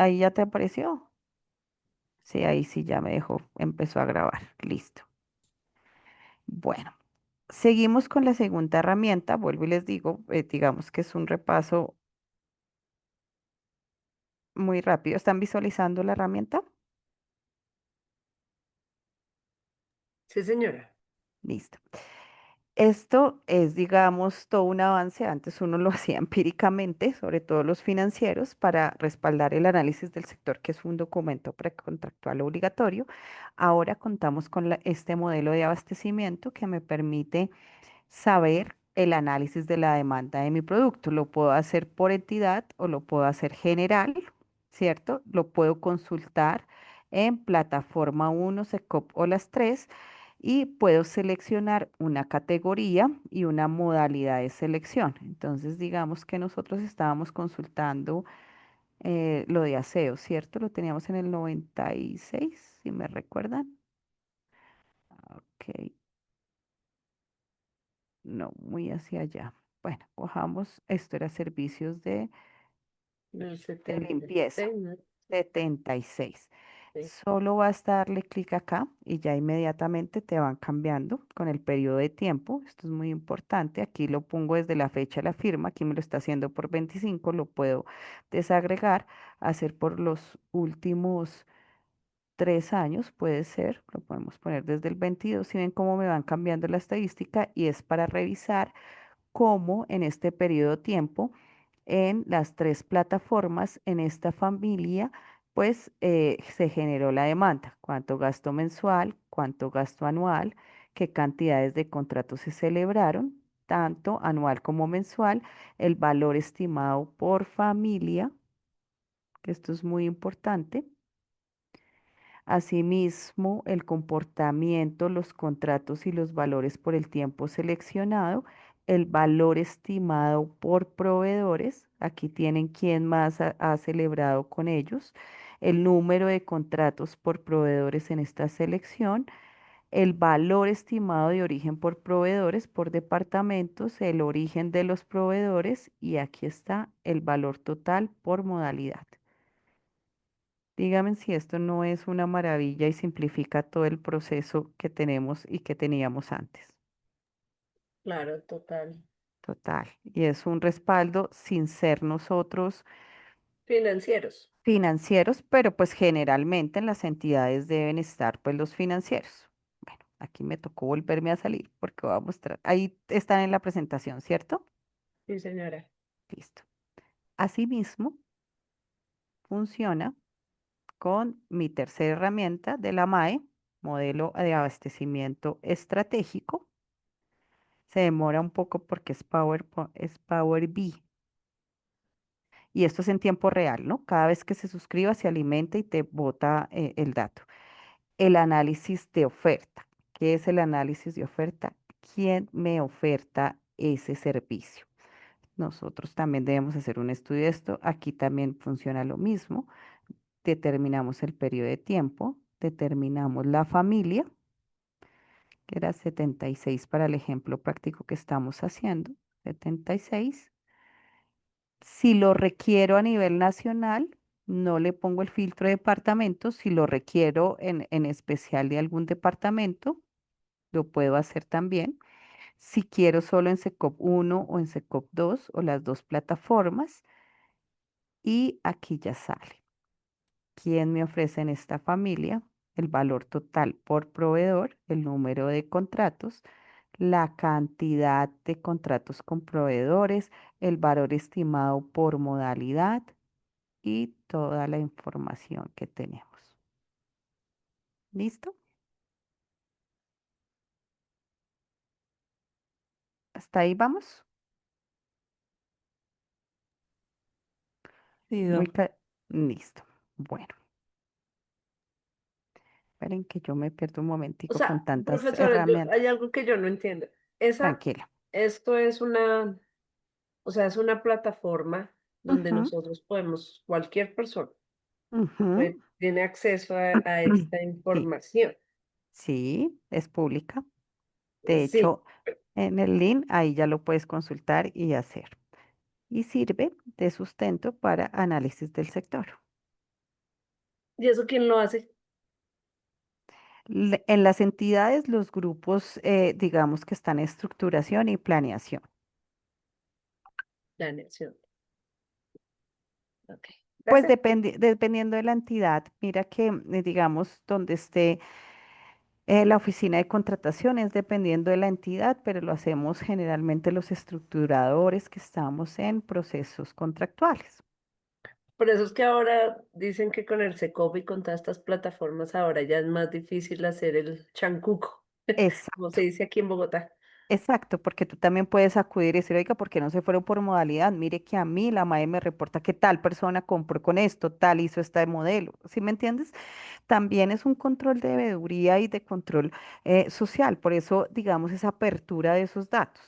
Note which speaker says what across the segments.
Speaker 1: Ahí ya te apareció. Sí, ahí sí ya me dejó, empezó a grabar. Listo. Bueno, seguimos con la segunda herramienta. Vuelvo y les digo, digamos que es un repaso muy rápido. ¿Están visualizando la herramienta?
Speaker 2: Sí, señora.
Speaker 1: Listo. Esto es, digamos, todo un avance. Antes uno lo hacía empíricamente, sobre todo los financieros, para respaldar el análisis del sector, que es un documento precontractual obligatorio. Ahora contamos con este modelo de abastecimiento que me permite saber el análisis de la demanda de mi producto. Lo puedo hacer por entidad o lo puedo hacer general, ¿cierto? Lo puedo consultar en plataforma uno, SECOP o las tres y puedo seleccionar una categoría y una modalidad de selección. Entonces, digamos que nosotros estábamos consultando lo de aseo, ¿cierto? Lo teníamos en el 96, si me recuerdan. Ok, no, muy hacia allá. Bueno, cojamos, esto era servicios
Speaker 2: Del
Speaker 1: de
Speaker 2: 76,
Speaker 1: limpieza,
Speaker 2: ¿no?
Speaker 1: 76.
Speaker 2: Sí.
Speaker 1: Solo basta darle clic acá y ya inmediatamente te van cambiando con el periodo de tiempo. Esto es muy importante. Aquí lo pongo desde la fecha de la firma. Aquí me lo está haciendo por 25. Lo puedo desagregar, hacer por los últimos 3 años, puede ser. Lo podemos poner desde el 22. Si ven cómo me van cambiando la estadística y es para revisar cómo en este periodo de tiempo en las tres plataformas en esta familia, pues se generó la demanda, cuánto gasto mensual, cuánto gasto anual, qué cantidades de contratos se celebraron, tanto anual como mensual, el valor estimado por familia, que esto es muy importante. Asimismo, el comportamiento, los contratos y los valores por el tiempo seleccionado, el valor estimado por proveedores, aquí tienen quién más ha celebrado con ellos, el número de contratos por proveedores en esta selección, el valor estimado de origen por proveedores, por departamentos, el origen de los proveedores y aquí está el valor total por modalidad. Dígame si esto no es una maravilla y simplifica todo el proceso que tenemos y que teníamos antes.
Speaker 2: Claro, total.
Speaker 1: Total. Y es un respaldo sin ser nosotros
Speaker 2: Financieros.
Speaker 1: financieros, pero pues generalmente en las entidades deben estar pues los financieros. Bueno, aquí me tocó volverme a salir porque voy a mostrar. Ahí están en la presentación, ¿cierto?
Speaker 2: Sí, señora.
Speaker 1: Listo. Asimismo, funciona con mi tercera herramienta de la MAE, modelo de abastecimiento estratégico. Se demora un poco porque es Power BI. Y esto es en tiempo real, ¿no? Cada vez que se suscriba, se alimenta y te bota el dato. El análisis de oferta. ¿Qué es el análisis de oferta? ¿Quién me oferta ese servicio? Nosotros también debemos hacer un estudio de esto. Aquí también funciona lo mismo. Determinamos el periodo de tiempo, determinamos la familia, que era 76 para el ejemplo práctico que estamos haciendo. 76. Si lo requiero a nivel nacional, no le pongo el filtro de departamento. Si lo requiero en especial de algún departamento, lo puedo hacer también. Si quiero solo en SECOP uno o en SECOP 2 o las dos plataformas, y aquí ya sale. ¿Quién me ofrece en esta familia? El valor total por proveedor, el número de contratos, la cantidad de contratos con proveedores, el valor estimado por modalidad y toda la información que tenemos. ¿Listo? ¿Hasta ahí vamos? Muy
Speaker 2: Ido.
Speaker 1: listo. Bueno, esperen que yo me pierdo un
Speaker 2: O
Speaker 1: momentico con
Speaker 2: sea,
Speaker 1: tantas
Speaker 2: profesora, hay
Speaker 1: herramientas.
Speaker 2: algo que yo no entiendo. Esa,
Speaker 1: Tranquila.
Speaker 2: esto es una, o sea, es una plataforma donde
Speaker 1: Ujú,
Speaker 2: nosotros podemos, cualquier persona
Speaker 1: ujú.
Speaker 2: tiene acceso a esta
Speaker 1: Sí,
Speaker 2: información.
Speaker 1: sí, es pública. De
Speaker 2: Sí,
Speaker 1: hecho, en el link ahí ya lo puedes consultar y hacer. Y sirve de sustento para análisis del sector.
Speaker 2: ¿Y eso quién lo hace?
Speaker 1: En las entidades, los grupos, digamos que están en estructuración y planeación.
Speaker 2: Planeación. Ok.
Speaker 1: Pues
Speaker 2: Gracias.
Speaker 1: dependiendo de la entidad, mira que, digamos, donde esté la oficina de contratación es dependiendo de la entidad, pero lo hacemos generalmente los estructuradores que estamos en procesos contractuales.
Speaker 2: Por eso es que ahora dicen que con el Secovi y con todas estas plataformas ahora ya es más difícil hacer el chancuco, como se
Speaker 1: Exacto.
Speaker 2: dice aquí en Bogotá.
Speaker 1: Exacto, porque tú también puedes acudir y decir, oiga, ¿por qué no se fueron por modalidad? Mire que a mí la MAE me reporta que tal persona compró con esto, tal hizo este modelo. ¿Sí me entiendes? También es un control de veeduría y de control social, por eso, digamos, esa apertura de esos datos.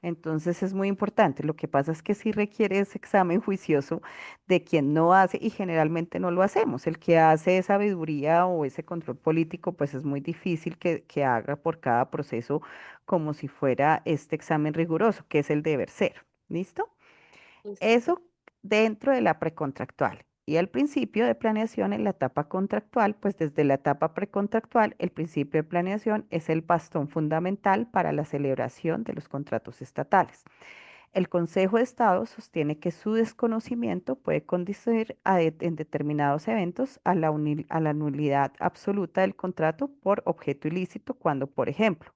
Speaker 1: Entonces es muy importante. Lo que pasa es que sí requiere ese examen juicioso de quien no hace y generalmente no lo hacemos. El que hace esa veeduría o ese control político, pues es muy difícil que haga por cada proceso como si fuera este examen riguroso, que es el deber ser. ¿Listo?
Speaker 2: Listo.
Speaker 1: Eso dentro de la precontractual. Y el principio de planeación en la etapa contractual, pues desde la etapa precontractual, el principio de planeación es el bastón fundamental para la celebración de los contratos estatales. El Consejo de Estado sostiene que su desconocimiento puede conducir en determinados eventos a la nulidad absoluta del contrato por objeto ilícito cuando, por ejemplo,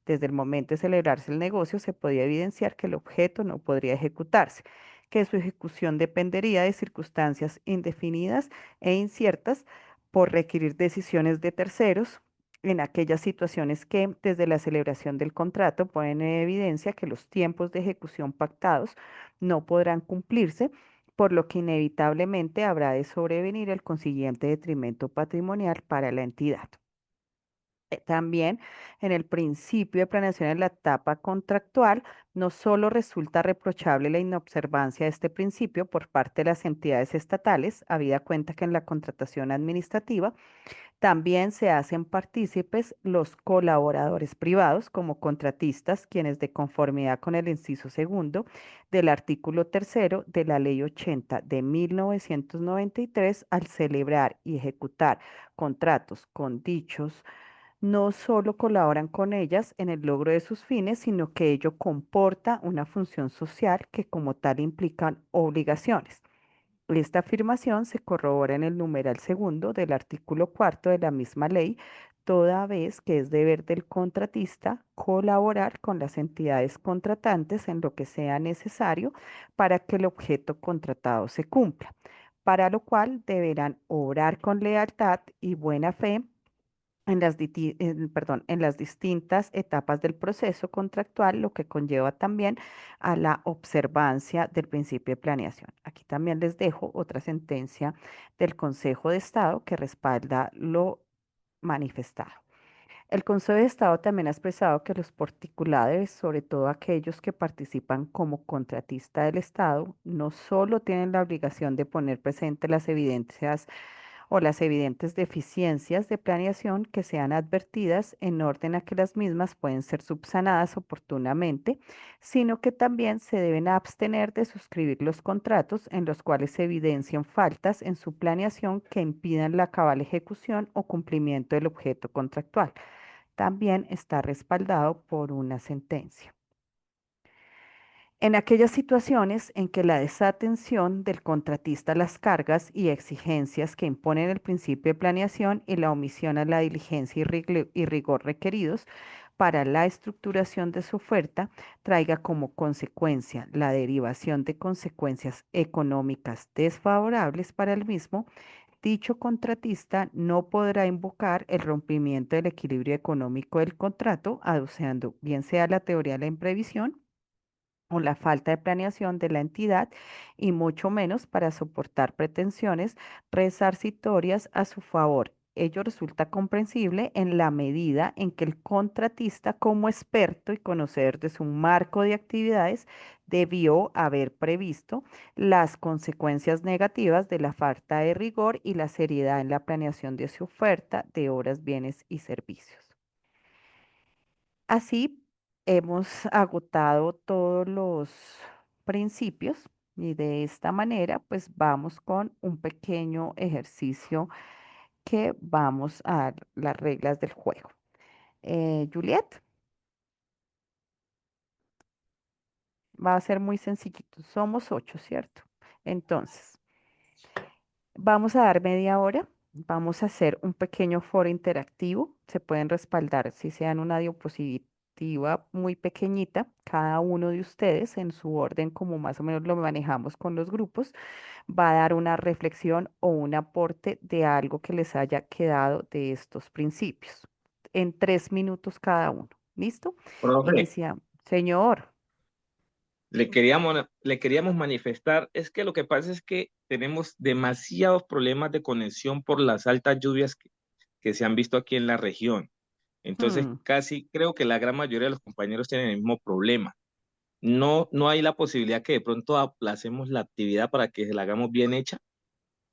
Speaker 1: desde el momento de celebrarse el negocio se podía evidenciar que el objeto no podría ejecutarse, que su ejecución dependería de circunstancias indefinidas e inciertas por requerir decisiones de terceros en aquellas situaciones que desde la celebración del contrato ponen en evidencia que los tiempos de ejecución pactados no podrán cumplirse, por lo que inevitablemente habrá de sobrevenir el consiguiente detrimento patrimonial para la entidad. También en el principio de planeación en la etapa contractual, no solo resulta reprochable la inobservancia de este principio por parte de las entidades estatales, habida cuenta que en la contratación administrativa también se hacen partícipes los colaboradores privados como contratistas, quienes de conformidad con el inciso segundo del artículo tercero de la Ley 80 de 1993, al celebrar y ejecutar contratos con dichos no solo colaboran con ellas en el logro de sus fines, sino que ello comporta una función social que como tal implican obligaciones. Esta afirmación se corrobora en el numeral segundo del artículo cuarto de la misma ley, toda vez que es deber del contratista colaborar con las entidades contratantes en lo que sea necesario para que el objeto contratado se cumpla, para lo cual deberán obrar con lealtad y buena fe en las distintas etapas del proceso contractual, lo que conlleva también a la observancia del principio de planeación. Aquí también les dejo otra sentencia del Consejo de Estado que respalda lo manifestado. El Consejo de Estado también ha expresado que los particulares, sobre todo aquellos que participan como contratista del Estado, no solo tienen la obligación de poner presente las evidencias o las evidentes deficiencias de planeación que sean advertidas en orden a que las mismas pueden ser subsanadas oportunamente, sino que también se deben abstener de suscribir los contratos en los cuales se evidencian faltas en su planeación que impidan la cabal ejecución o cumplimiento del objeto contractual. También está respaldado por una sentencia. En aquellas situaciones en que la desatención del contratista a las cargas y exigencias que imponen el principio de planeación y la omisión a la diligencia y rigor requeridos para la estructuración de su oferta traiga como consecuencia la derivación de consecuencias económicas desfavorables para el mismo, dicho contratista no podrá invocar el rompimiento del equilibrio económico del contrato, aduciendo bien sea la teoría de la imprevisión o la falta de planeación de la entidad y mucho menos para soportar pretensiones resarcitorias a su favor. Ello resulta comprensible en la medida en que el contratista, como experto y conocedor de su marco de actividades, debió haber previsto las consecuencias negativas de la falta de rigor y la seriedad en la planeación de su oferta de obras, bienes y servicios. Así hemos agotado todos los principios y de esta manera pues vamos con un pequeño ejercicio que vamos a dar las reglas del juego. Juliet, va a ser muy sencillito. Somos 8, ¿cierto? Entonces, vamos a dar media hora. Vamos a hacer un pequeño foro interactivo. Se pueden respaldar si sean una diapositiva muy pequeñita, cada uno de ustedes en su orden, como más o menos lo manejamos con los grupos, va a dar una reflexión o un aporte de algo que les haya quedado de estos principios. En 3 minutos cada uno. ¿Listo?
Speaker 3: Profe,
Speaker 1: Inicia. Señor.
Speaker 3: le queríamos manifestar, es que lo que pasa es que tenemos demasiados problemas de conexión por las altas lluvias que se han visto aquí en la región. Entonces,
Speaker 1: hmm,
Speaker 3: casi creo que la gran mayoría de los compañeros tienen el mismo problema. No hay la posibilidad que de pronto aplacemos la actividad para que la hagamos bien hecha.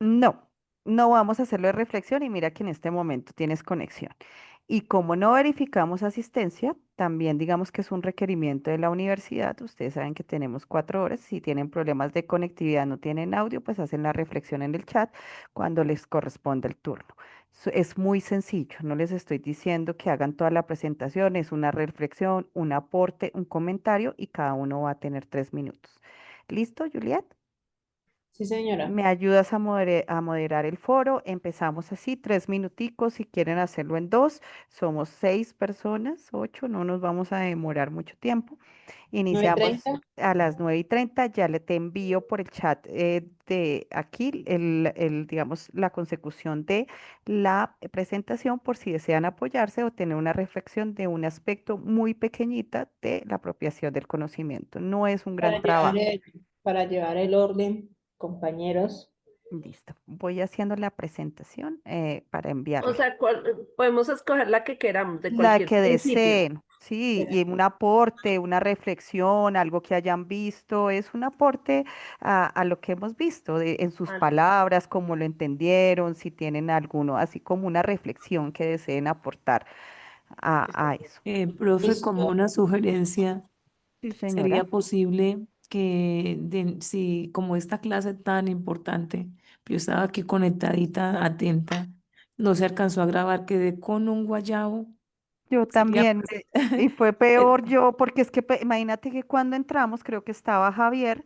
Speaker 1: No, no vamos a hacerlo de reflexión y mira que en este momento tienes conexión. Y como no verificamos asistencia, también digamos que es un requerimiento de la universidad. Ustedes saben que tenemos 4 horas. Si tienen problemas de conectividad, no tienen audio, pues hacen la reflexión en el chat cuando les corresponde el turno. Es muy sencillo. No les estoy diciendo que hagan toda la presentación. Es una reflexión, un aporte, un comentario y cada uno va a tener 3 minutos. ¿Listo, Juliet?
Speaker 4: Sí, señora.
Speaker 1: Me ayudas a moderar el foro. Empezamos así, 3 minuticos. Si quieren hacerlo en dos, somos 6 personas, 8, no nos vamos a demorar mucho tiempo. Iniciamos
Speaker 4: 9:30.
Speaker 1: a las 9:30. Ya le te envío por el chat de aquí digamos, la consecución de la presentación por si desean apoyarse o tener una reflexión de un aspecto muy pequeñita de la apropiación del conocimiento. No es un gran
Speaker 4: para llevar
Speaker 1: trabajo.
Speaker 4: el, para llevar el orden, compañeros.
Speaker 1: Listo. Voy haciendo la presentación para
Speaker 2: O
Speaker 1: enviarla.
Speaker 2: sea, podemos escoger la que queramos, de
Speaker 1: La
Speaker 2: cualquier
Speaker 1: que
Speaker 2: principio.
Speaker 1: deseen, sí, y un aporte, una reflexión, algo que hayan visto, es un aporte a lo que hemos visto en sus
Speaker 2: Ah,
Speaker 1: palabras, cómo lo entendieron, si tienen alguno, así como una reflexión que deseen aportar a eso.
Speaker 5: Profe, como
Speaker 4: Listo.
Speaker 5: una sugerencia,
Speaker 1: Sí,
Speaker 5: sería
Speaker 1: señora.
Speaker 5: posible que, si como esta clase tan importante, yo estaba aquí conectadita, atenta, no se alcanzó a grabar, quedé con un guayabo,
Speaker 1: Yo
Speaker 5: sería
Speaker 1: también, y fue
Speaker 5: eh,
Speaker 1: peor yo, porque es que imagínate que cuando entramos, creo que estaba Javier,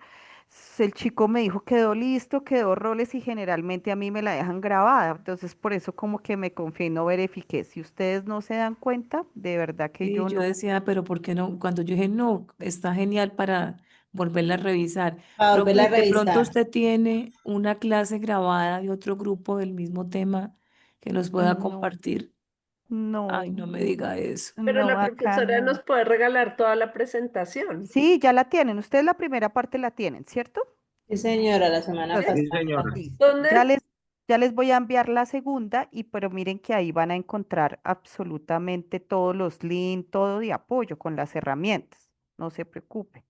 Speaker 1: el chico me dijo quedó listo, quedó roles y generalmente a mí me la dejan grabada, entonces por eso como que me confié y no verifiqué. Si ustedes no se dan cuenta, de verdad que
Speaker 5: sí,
Speaker 1: yo
Speaker 5: yo
Speaker 1: no,
Speaker 5: decía, pero ¿por qué no? Cuando yo dije, no, está genial para volverla a revisar.
Speaker 4: Para volverla a
Speaker 5: Profe, de pronto
Speaker 4: revisar.
Speaker 5: usted tiene una clase grabada de otro grupo del mismo tema que nos pueda
Speaker 1: no,
Speaker 5: compartir. Ay,
Speaker 1: no,
Speaker 5: no me diga eso.
Speaker 2: pero
Speaker 1: no,
Speaker 2: la
Speaker 1: acá
Speaker 2: profesora
Speaker 1: no.
Speaker 2: nos puede regalar toda la presentación.
Speaker 1: Sí, ya la tienen, ustedes la primera parte la tienen, ¿cierto?
Speaker 4: Sí, señora, la semana
Speaker 1: Entonces,
Speaker 3: Sí,
Speaker 4: pasada.
Speaker 3: señora.
Speaker 1: listo.
Speaker 2: ¿Dónde?
Speaker 1: Ya les voy a enviar la segunda y pero miren que ahí van a encontrar absolutamente todos los links, todo de apoyo con las herramientas. No se preocupen.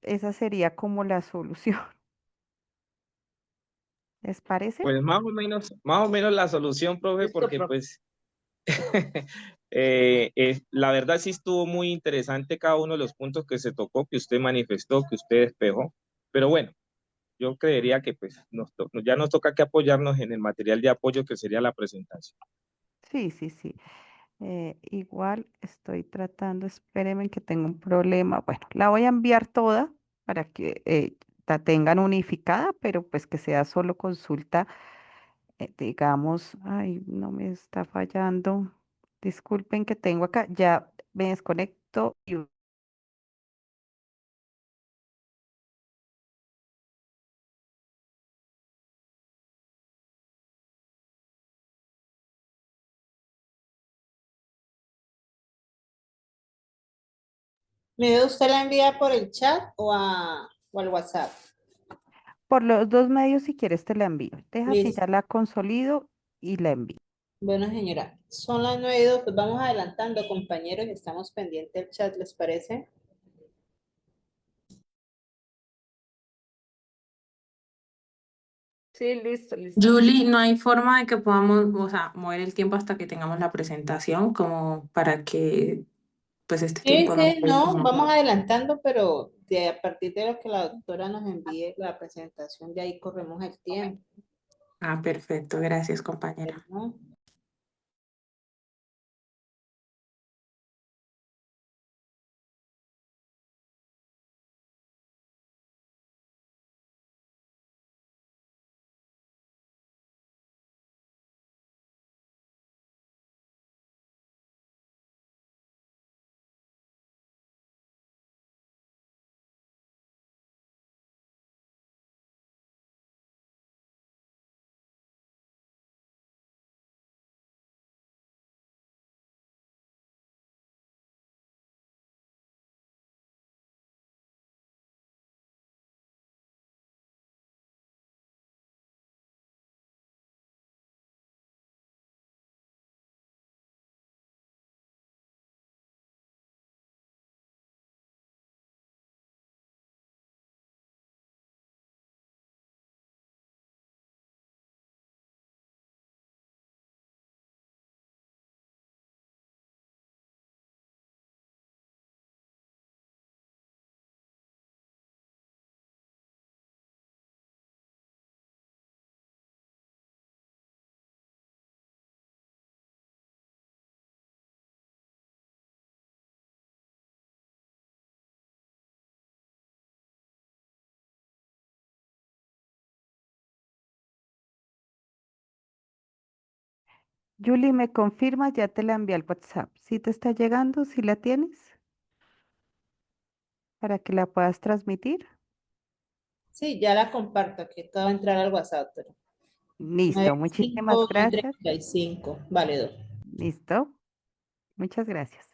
Speaker 1: Esa sería como la solución. ¿Les parece?
Speaker 3: Pues más o menos la solución, profe,
Speaker 2: Listo,
Speaker 3: porque
Speaker 2: profe.
Speaker 3: pues la verdad sí estuvo muy interesante cada uno de los puntos que se tocó, que usted manifestó, que usted despejó. Pero bueno, yo creería que pues ya nos toca que apoyarnos en el material de apoyo que sería la presentación.
Speaker 1: Sí, sí, sí. Igual estoy tratando, espérenme que tengo un problema. Bueno, la voy a enviar toda para que la tengan unificada, pero pues que sea solo consulta, digamos, ay, no me está fallando. Disculpen que tengo acá, ya me desconecto y
Speaker 4: ¿Me ve usted la envía por el chat o al WhatsApp?
Speaker 1: por los dos medios si quieres te la envío. Deja que
Speaker 4: Listo.
Speaker 1: ya la consolido y la envío.
Speaker 4: Bueno, señora, son las 9:02, pues vamos adelantando, compañeros, y estamos pendientes del chat, ¿les parece?
Speaker 2: Sí, listo, listo.
Speaker 6: Julie, no hay forma de que podamos, o sea, mover el tiempo hasta que tengamos la presentación, como para que, pues, este
Speaker 4: Sí,
Speaker 6: tiempo no
Speaker 4: sí,
Speaker 6: vaya
Speaker 4: no,
Speaker 6: como...
Speaker 4: vamos adelantando, pero a partir de lo que la doctora nos envíe la presentación, de ahí corremos el tiempo.
Speaker 6: Ah, perfecto. Gracias, compañera.
Speaker 4: ¿no?
Speaker 1: Julie, ¿me confirmas? Ya te la envié al WhatsApp. ¿Sí te está llegando? ¿Sí la tienes? Para que la puedas transmitir.
Speaker 4: Sí, ya la comparto, que acabo de entrar al WhatsApp, pero
Speaker 1: Listo, muchísimas
Speaker 4: 95,
Speaker 1: gracias.
Speaker 4: 35, vale,
Speaker 1: Listo, muchas gracias.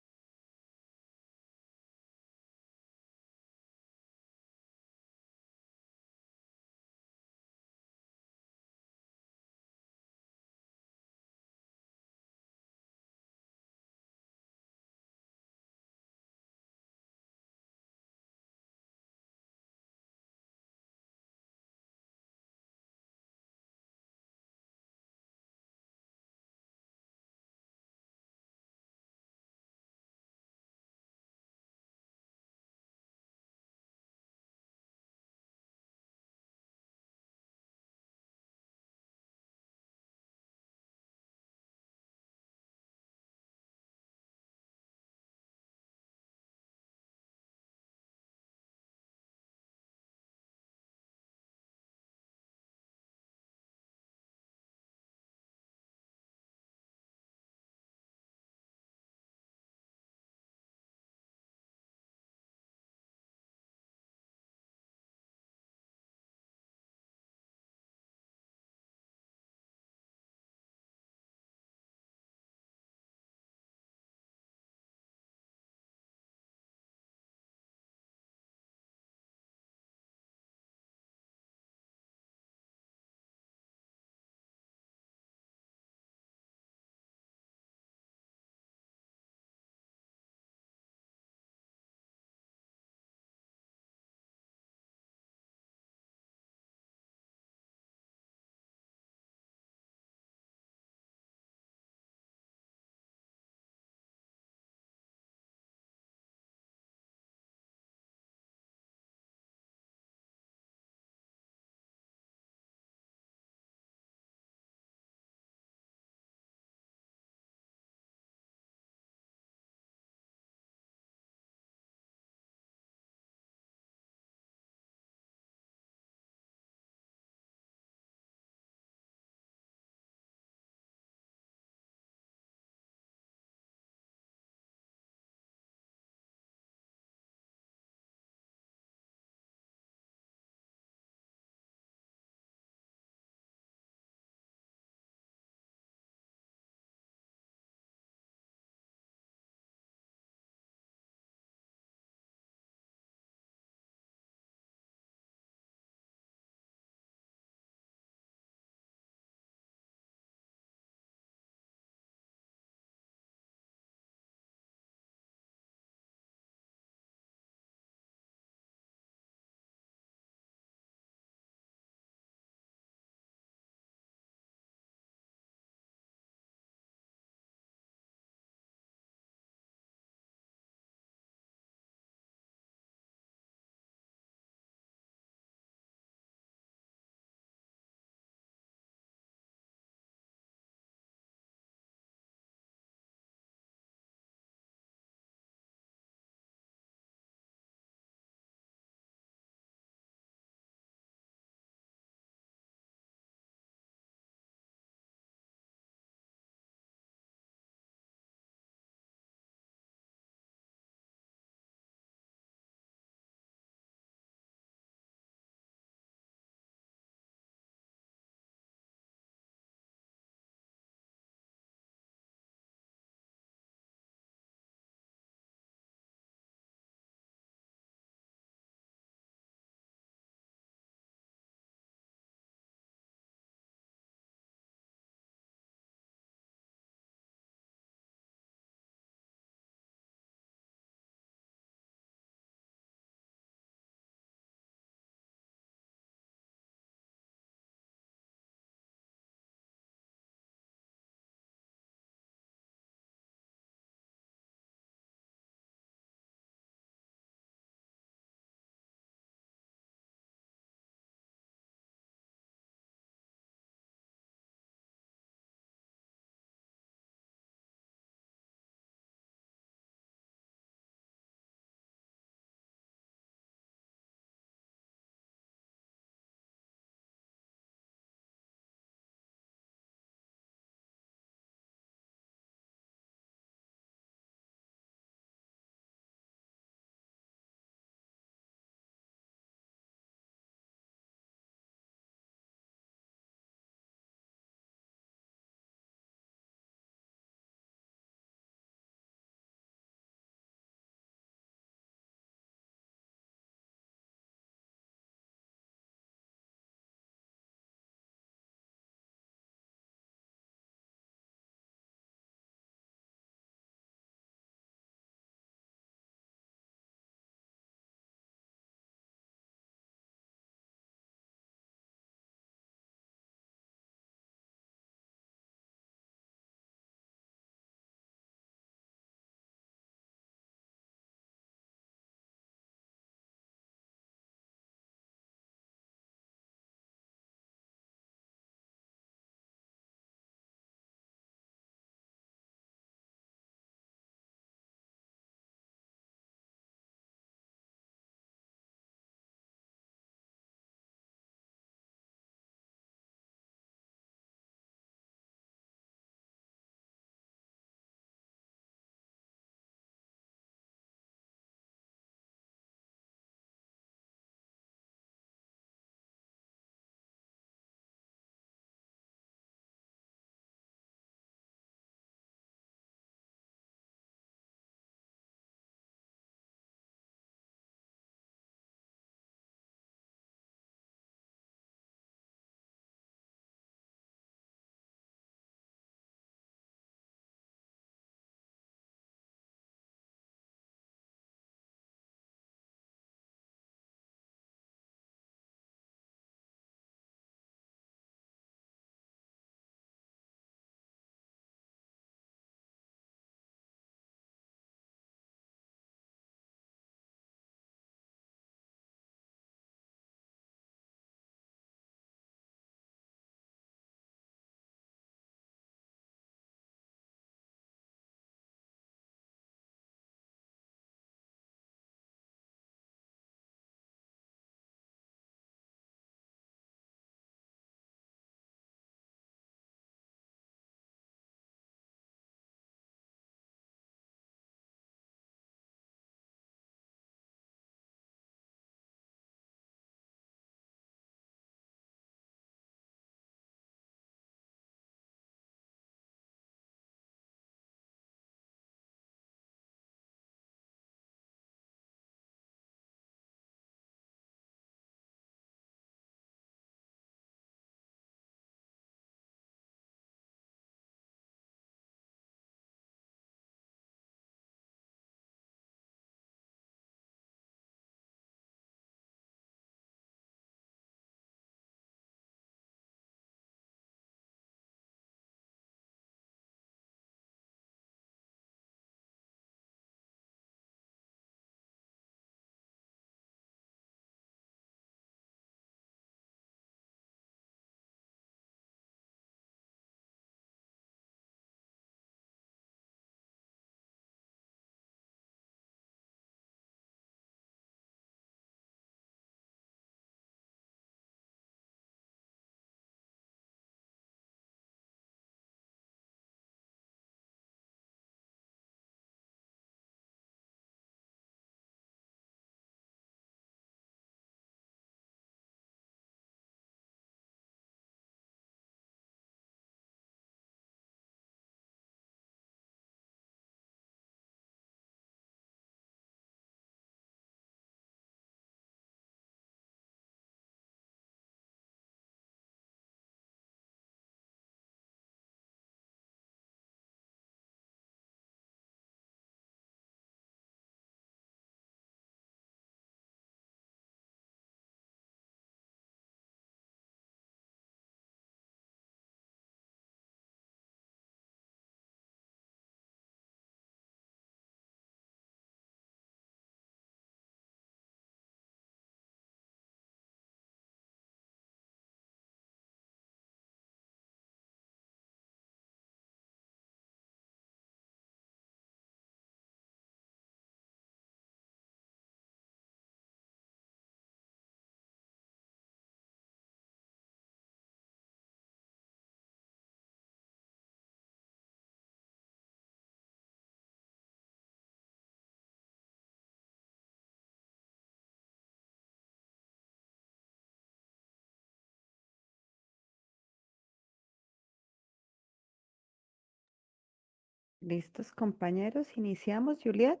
Speaker 1: ¿Listos, compañeros? Iniciamos, Juliet.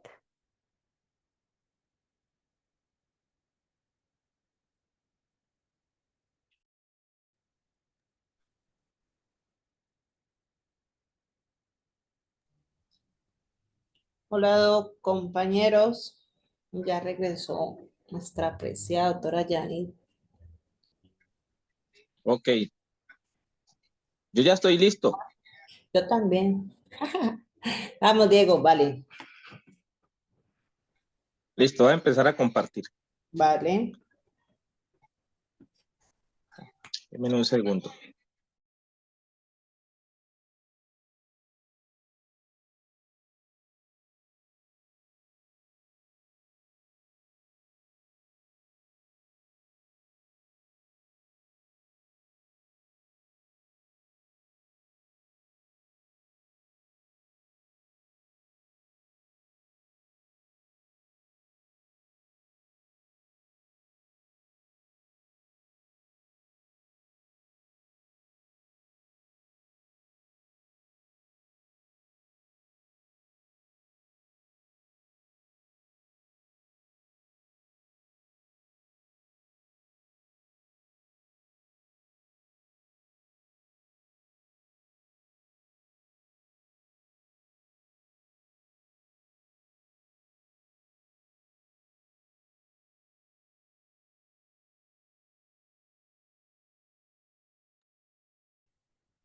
Speaker 4: Hola, compañeros. Ya regresó nuestra apreciada doctora Yani.
Speaker 3: Ok, yo ya estoy listo.
Speaker 4: Yo también. Vamos, Diego, vale.
Speaker 3: Listo, voy a empezar a compartir.
Speaker 4: Vale.
Speaker 3: Deme un segundo.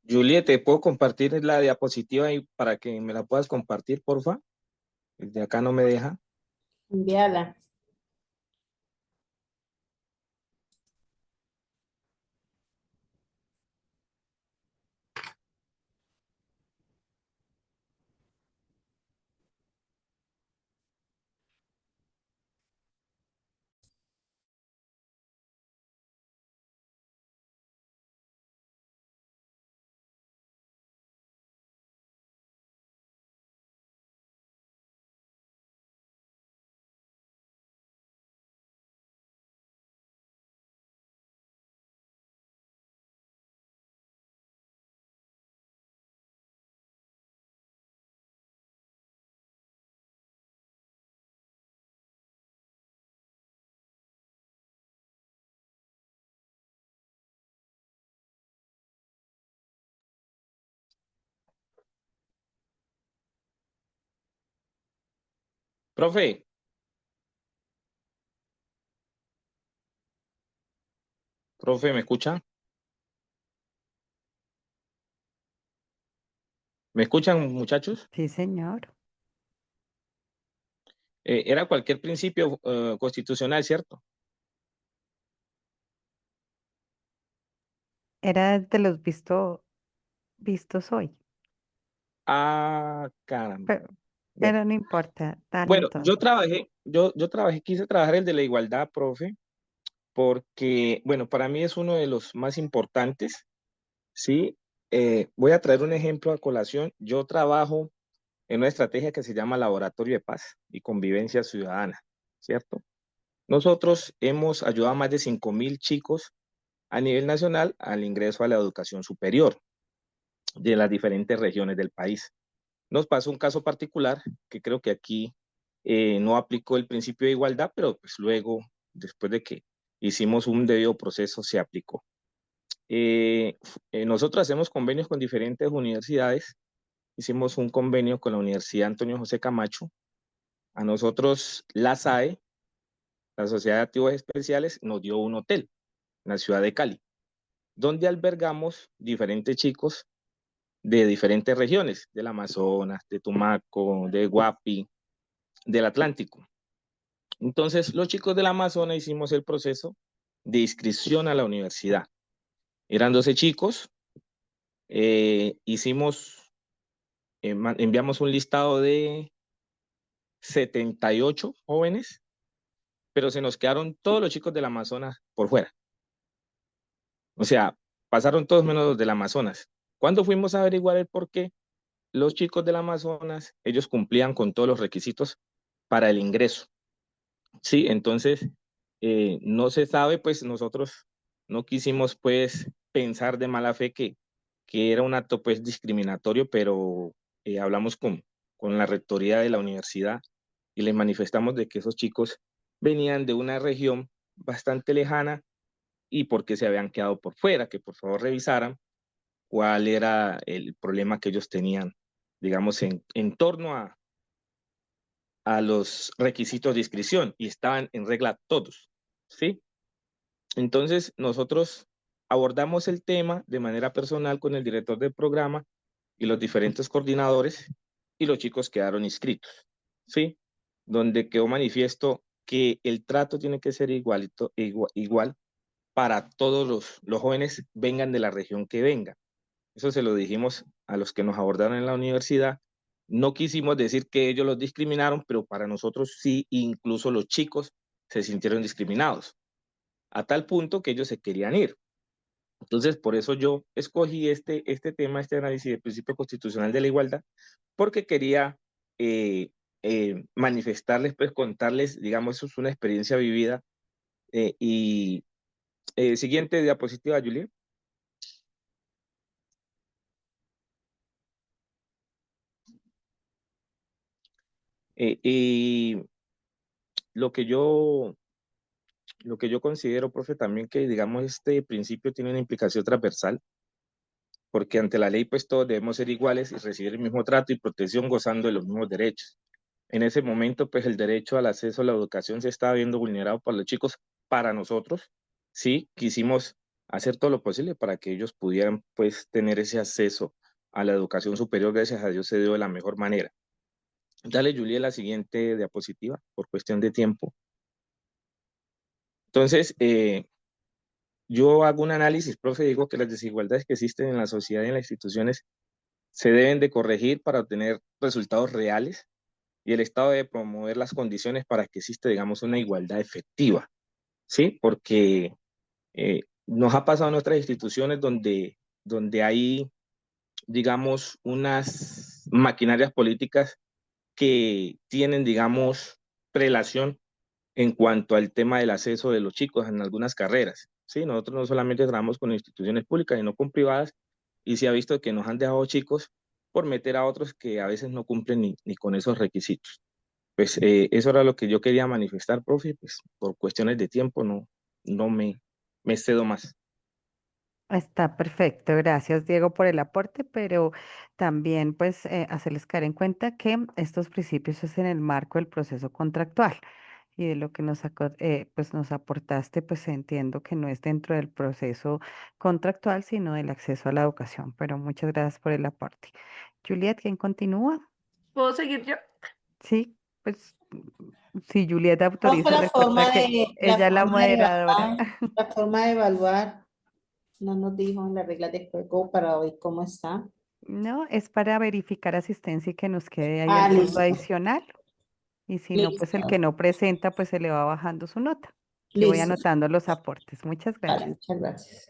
Speaker 3: Juliet, ¿te puedo compartir la diapositiva ahí para que me la puedas compartir, porfa? Desde acá no me deja.
Speaker 4: Envíala.
Speaker 3: Profe, ¿me escucha? ¿Me escuchan, muchachos?
Speaker 1: Sí, señor.
Speaker 3: Era cualquier principio constitucional, ¿cierto?
Speaker 1: Era de los vistos hoy.
Speaker 3: Ah, caramba.
Speaker 1: Pero,
Speaker 3: Bueno,
Speaker 1: pero no importa. Dale
Speaker 3: bueno,
Speaker 1: entonces.
Speaker 3: quise trabajar el de la igualdad, profe, porque, bueno, para mí es uno de los más importantes, ¿sí? Voy a traer un ejemplo a colación. Yo trabajo en una estrategia que se llama Laboratorio de Paz y Convivencia Ciudadana, ¿cierto? Nosotros hemos ayudado a más de 5.000 chicos a nivel nacional al ingreso a la educación superior de las diferentes regiones del país. Nos pasó un caso particular que creo que aquí no aplicó el principio de igualdad, pero pues luego, después de que hicimos un debido proceso, se aplicó. Nosotros hacemos convenios con diferentes universidades. Hicimos un convenio con la Universidad Antonio José Camacho. A nosotros, la SAE, la Sociedad de Activos Especiales, nos dio un hotel en la ciudad de Cali, donde albergamos diferentes chicos de diferentes regiones, del Amazonas, de Tumaco, de Guapi, del Atlántico. Entonces, los chicos del Amazonas hicimos el proceso de inscripción a la universidad. Eran 12 chicos, enviamos un listado de 78 jóvenes, pero se nos quedaron todos los chicos del Amazonas por fuera. O sea, pasaron todos menos los del Amazonas. Cuando fuimos a averiguar el por qué, los chicos del Amazonas, ellos cumplían con todos los requisitos para el ingreso. Sí, entonces, no se sabe, pues nosotros no quisimos pues pensar de mala fe que era un acto pues discriminatorio, pero hablamos con la rectoría de la universidad y les manifestamos de que esos chicos venían de una región bastante lejana y porque se habían quedado por fuera, que por favor revisaran cuál era el problema que ellos tenían, digamos, en torno a los requisitos de inscripción, y estaban en regla todos, ¿sí? Entonces, nosotros abordamos el tema de manera personal con el director del programa y los diferentes coordinadores, y los chicos quedaron inscritos, ¿sí? Donde quedó manifiesto que el trato tiene que ser igual para todos los jóvenes, vengan de la región que vengan. Eso se lo dijimos a los que nos abordaron en la universidad. No quisimos decir que ellos los discriminaron, pero para nosotros sí, incluso los chicos se sintieron discriminados, a tal punto que ellos se querían ir. Entonces, por eso yo escogí este tema, este análisis del principio constitucional de la igualdad, porque quería manifestarles, pues contarles, digamos, eso es una experiencia vivida. Siguiente diapositiva, Julia. Y lo que yo considero, profe, también que, digamos, este principio tiene una implicación transversal, porque ante la ley, pues todos debemos ser iguales y recibir el mismo trato y protección gozando de los mismos derechos. En ese momento, pues el derecho al acceso a la educación se estaba viendo vulnerado por los chicos. Para nosotros, sí, quisimos hacer todo lo posible para que ellos pudieran, pues, tener ese acceso a la educación superior. Gracias a Dios se dio de la mejor manera. Dale, Julia, la siguiente diapositiva, por cuestión de tiempo. Entonces, yo hago un análisis, profe, digo que las desigualdades que existen en la sociedad y en las instituciones se deben de corregir para obtener resultados reales, y el Estado debe promover las condiciones para que exista, digamos, una igualdad efectiva, ¿sí? Porque nos ha pasado en otras instituciones donde hay, digamos, unas maquinarias políticas que tienen, digamos, prelación en cuanto al tema del acceso de los chicos en algunas carreras. Sí, nosotros no solamente trabajamos con instituciones públicas, sino con privadas, y se ha visto que nos han dejado chicos por meter a otros que a veces no cumplen ni con esos requisitos. Pues eso era lo que yo quería manifestar, profe, pues por cuestiones de tiempo no me excedo más.
Speaker 1: Está perfecto, gracias Diego por el aporte, pero también pues hacerles caer en cuenta que estos principios es en el marco del proceso contractual y de lo que pues nos aportaste, pues entiendo que no es dentro del proceso contractual, sino del acceso a la educación, pero muchas gracias por el aporte. Juliet, ¿quién continúa?
Speaker 2: ¿Puedo seguir yo?
Speaker 1: Sí, pues si Juliet
Speaker 4: ¿Cuál fue
Speaker 1: autoriza, recuerda que ella es la moderadora.
Speaker 4: la forma de evaluar? No nos dijo en las reglas de juego para hoy cómo está.
Speaker 1: No, es para verificar asistencia y que nos quede ahí el
Speaker 4: Ah,
Speaker 1: punto
Speaker 4: listo,
Speaker 1: adicional. Y si no, pues el que
Speaker 4: listo,
Speaker 1: no presenta, pues se le va bajando su nota. Yo voy
Speaker 4: listo.
Speaker 1: anotando los aportes. Muchas
Speaker 4: Vale,
Speaker 1: gracias.
Speaker 4: muchas gracias.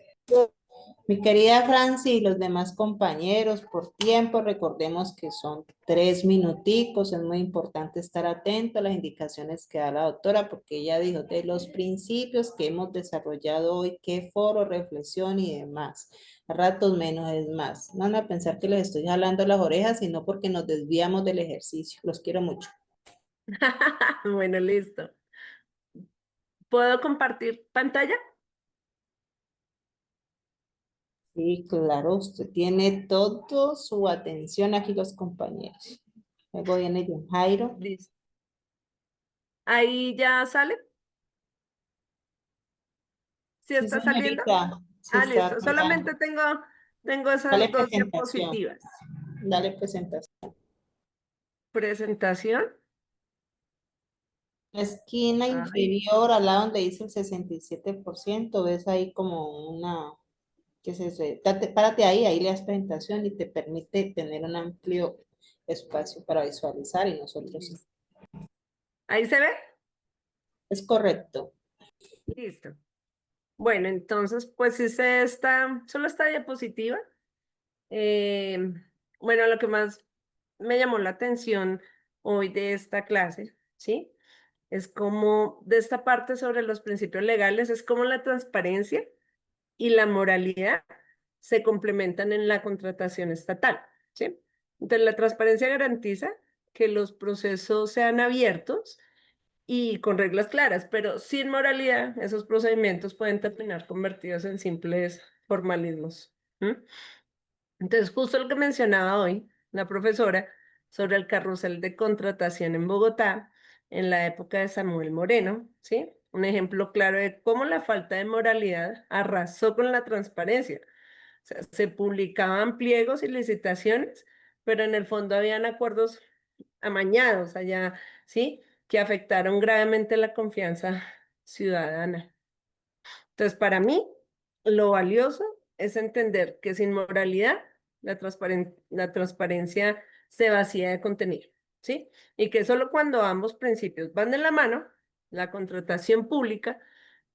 Speaker 4: Mi querida Franci y los demás compañeros, por tiempo, recordemos que son 3 minuticos, es muy importante estar atento a las indicaciones que da la doctora, porque ella dijo de los principios que hemos desarrollado hoy, qué foro, reflexión y demás. A ratos menos es más. No van a pensar que les estoy jalando las orejas, sino porque nos desviamos del ejercicio. Los quiero mucho.
Speaker 2: Bueno, listo. ¿Puedo compartir pantalla?
Speaker 4: Sí, claro, usted tiene toda su atención aquí, los compañeros. Luego viene John Jairo.
Speaker 2: Listo. Ahí ya sale. ¿Sí
Speaker 4: Sí,
Speaker 2: está saliendo?
Speaker 4: señorita. Sí,
Speaker 2: Ah,
Speaker 4: está
Speaker 2: listo.
Speaker 4: cargando.
Speaker 2: Solamente tengo
Speaker 4: Dale
Speaker 2: esas dos
Speaker 4: presentación.
Speaker 2: diapositivas.
Speaker 4: Dale presentación.
Speaker 2: Presentación.
Speaker 4: La esquina
Speaker 2: Ay,
Speaker 4: inferior, al lado donde dice el 67%, ves ahí como una, ¿qué es eso? Párate ahí, ahí le das presentación y te permite tener un amplio espacio para visualizar y nosotros sí.
Speaker 2: ¿ahí se ve?
Speaker 4: Es correcto.
Speaker 2: Listo. Bueno, entonces, pues hice solo esta diapositiva. Eh, bueno, lo que más me llamó la atención hoy de esta clase, ¿sí? Es como de esta parte sobre los principios legales, es como la transparencia y la moralidad se complementan en la contratación estatal, ¿sí? Entonces, la transparencia garantiza que los procesos sean abiertos y con reglas claras, pero sin moralidad, esos procedimientos pueden terminar convertidos en simples formalismos. ¿M? Entonces, justo lo que mencionaba hoy la profesora sobre el carrusel de contratación en Bogotá en la época de Samuel Moreno, ¿sí? Un ejemplo claro de cómo la falta de moralidad arrasó con la transparencia. O sea, se publicaban pliegos y licitaciones, pero en el fondo habían acuerdos amañados allá, ¿sí? Que afectaron gravemente la confianza ciudadana. Entonces, para mí, lo valioso es entender que sin moralidad, la transparencia se vacía de contenido, ¿sí? Y que solo cuando ambos principios van de la mano, la contratación pública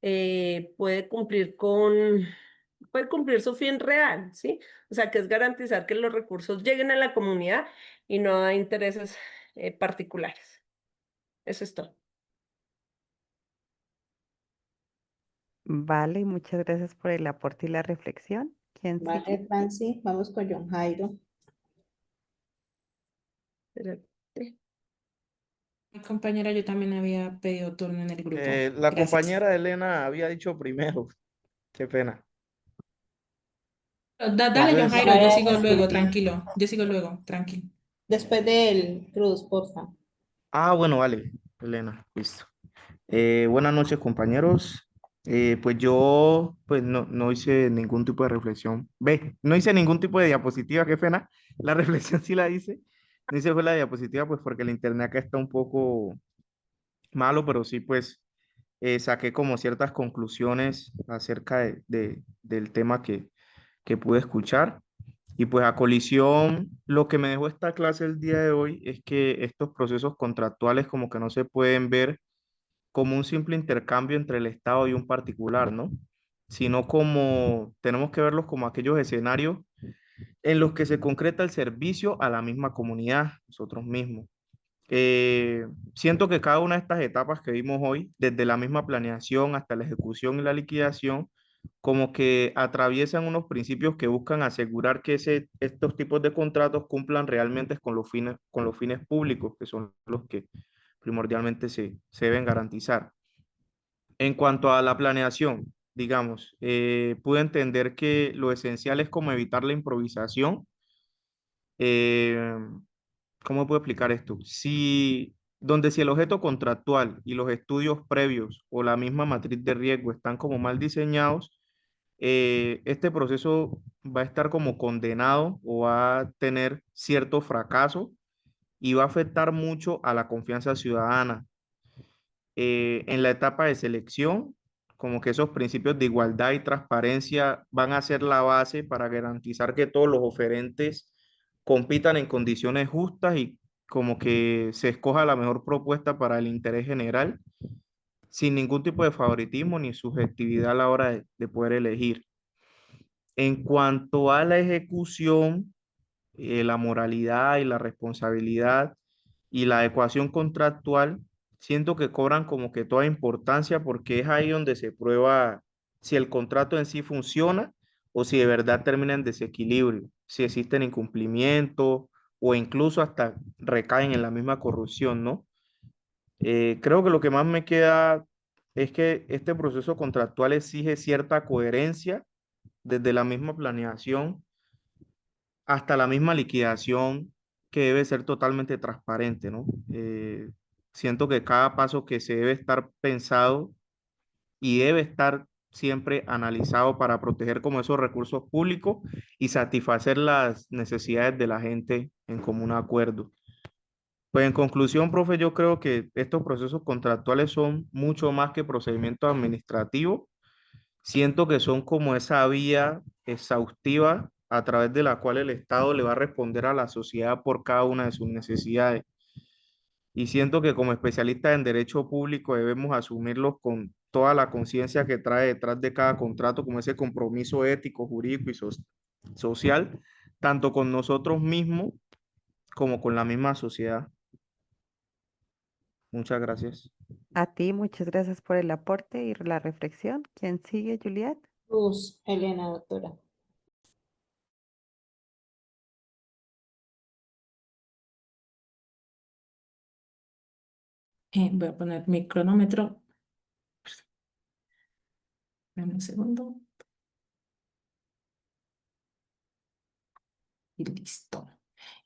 Speaker 2: puede cumplir su fin real, ¿sí? O sea, que es garantizar que los recursos lleguen a la comunidad y no a intereses particulares. Eso es todo.
Speaker 1: Vale, muchas gracias por el aporte y la reflexión. ¿Quién sigue?
Speaker 4: Vale, Franci, vamos con John Jairo.
Speaker 2: Espérate.
Speaker 6: Compañera, yo también había pedido turno en el grupo.
Speaker 7: La
Speaker 6: Gracias.
Speaker 7: compañera Elena había dicho primero. Qué pena.
Speaker 6: Dale, John Jairo, yo sigo
Speaker 4: Vale,
Speaker 6: luego,
Speaker 4: sí.
Speaker 6: tranquilo. Yo sigo luego, tranquilo.
Speaker 4: Después del Cruz, porfa.
Speaker 7: Ah, bueno, vale, Elena, listo. Buenas noches, compañeros. Pues yo pues no hice ningún tipo de reflexión. Ve, no hice ningún tipo de diapositiva, qué pena. La reflexión sí la hice. No hice fue la diapositiva, pues porque el internet acá está un poco malo, pero sí, pues saqué como ciertas conclusiones acerca del tema que pude escuchar. Y pues a colisión, lo que me dejó esta clase el día de hoy es que estos procesos contractuales como que no se pueden ver como un simple intercambio entre el Estado y un particular, ¿no? Sino como tenemos que verlos como aquellos escenarios en los que se concreta el servicio a la misma comunidad, nosotros mismos. Siento que cada una de estas etapas que vimos hoy, desde la misma planeación hasta la ejecución y la liquidación, como que atraviesan unos principios que buscan asegurar que estos tipos de contratos cumplan realmente con los fines públicos, que son los que primordialmente se deben garantizar. En cuanto a la planeación, digamos, pude entender que lo esencial es como evitar la improvisación. Eh, ¿Cómo puedo explicar esto? Si el objeto contractual y los estudios previos o la misma matriz de riesgo están como mal diseñados, este proceso va a estar como condenado o va a tener cierto fracaso y va a afectar mucho a la confianza ciudadana. En la etapa de selección, como que esos principios de igualdad y transparencia van a ser la base para garantizar que todos los oferentes compitan en condiciones justas y como que se escoja la mejor propuesta para el interés general, sin ningún tipo de favoritismo ni subjetividad a la hora de poder elegir. En cuanto a la ejecución, la moralidad y la responsabilidad y la ecuación contractual, siento que cobran como que toda importancia porque es ahí donde se prueba si el contrato en sí funciona o si de verdad termina en desequilibrio, si existen incumplimientos o incluso hasta recaen en la misma corrupción, ¿no? Creo que lo que más me queda es que este proceso contractual exige cierta coherencia desde la misma planeación hasta la misma liquidación que debe ser totalmente transparente, ¿no? Siento que cada paso que se debe estar pensado y debe estar siempre analizado para proteger como esos recursos públicos y satisfacer las necesidades de la gente en común acuerdo. Pues en conclusión, profe, yo creo que estos procesos contractuales son mucho más que procedimientos administrativos. Siento que son como esa vía exhaustiva a través de la cual el Estado le va a responder a la sociedad por cada una de sus necesidades. Y siento que como especialistas en derecho público debemos asumirlos con toda la conciencia que trae detrás de cada contrato, como ese compromiso ético, jurídico y social, tanto con nosotros mismos como con la misma sociedad. Muchas gracias.
Speaker 1: A ti, muchas gracias por el aporte y la reflexión. ¿Quién sigue, Juliet?
Speaker 4: Cruz, Elena, doctora.
Speaker 6: Voy a poner mi cronómetro. Dame un segundo. Y listo.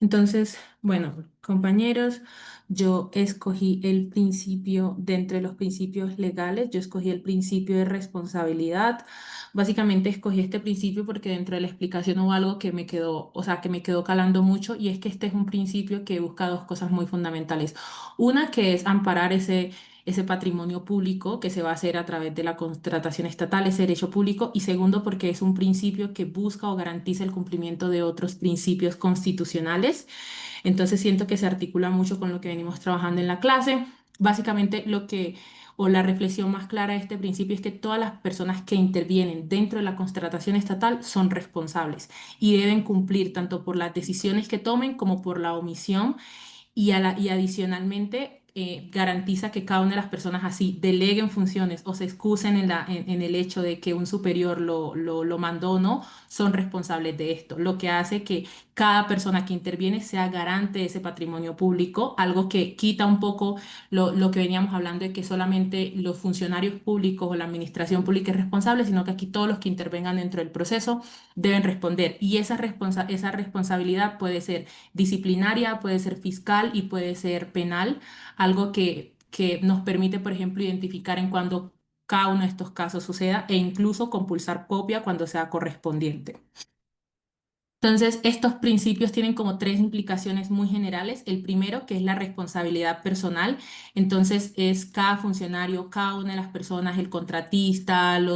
Speaker 6: Entonces, bueno, compañeros, yo escogí el principio, de entre los principios legales, yo escogí el principio de responsabilidad. Básicamente escogí este principio porque dentro de la explicación hubo algo que me quedó, o sea, que me quedó calando mucho, y es que este es un principio que busca dos cosas muy fundamentales. Una que es amparar ese patrimonio público que se va a hacer a través de la contratación estatal, ese derecho público, y segundo, porque es un principio que busca o garantiza el cumplimiento de otros principios constitucionales. Entonces siento que se articula mucho con lo que venimos trabajando en la clase. Básicamente o la reflexión más clara de este principio es que todas las personas que intervienen dentro de la contratación estatal son responsables y deben cumplir tanto por las decisiones que tomen como por la omisión, y adicionalmente garantiza que cada una de las personas así deleguen funciones o se excusen en el hecho de que un superior lo mandó o no, son responsables de esto, lo que hace que cada persona que interviene sea garante de ese patrimonio público, algo que quita un poco lo que veníamos hablando de que solamente los funcionarios públicos o la administración pública es responsable, sino que aquí todos los que intervengan dentro del proceso deben responder. Y esa responsabilidad puede ser disciplinaria, puede ser fiscal y puede ser penal, algo que nos permite, por ejemplo, identificar en cuándo cada uno de estos casos suceda e incluso compulsar copia cuando sea correspondiente. Entonces, estos principios tienen como tres implicaciones muy generales. El primero, que es la responsabilidad personal. Entonces, es cada funcionario, cada una de las personas, el contratista, el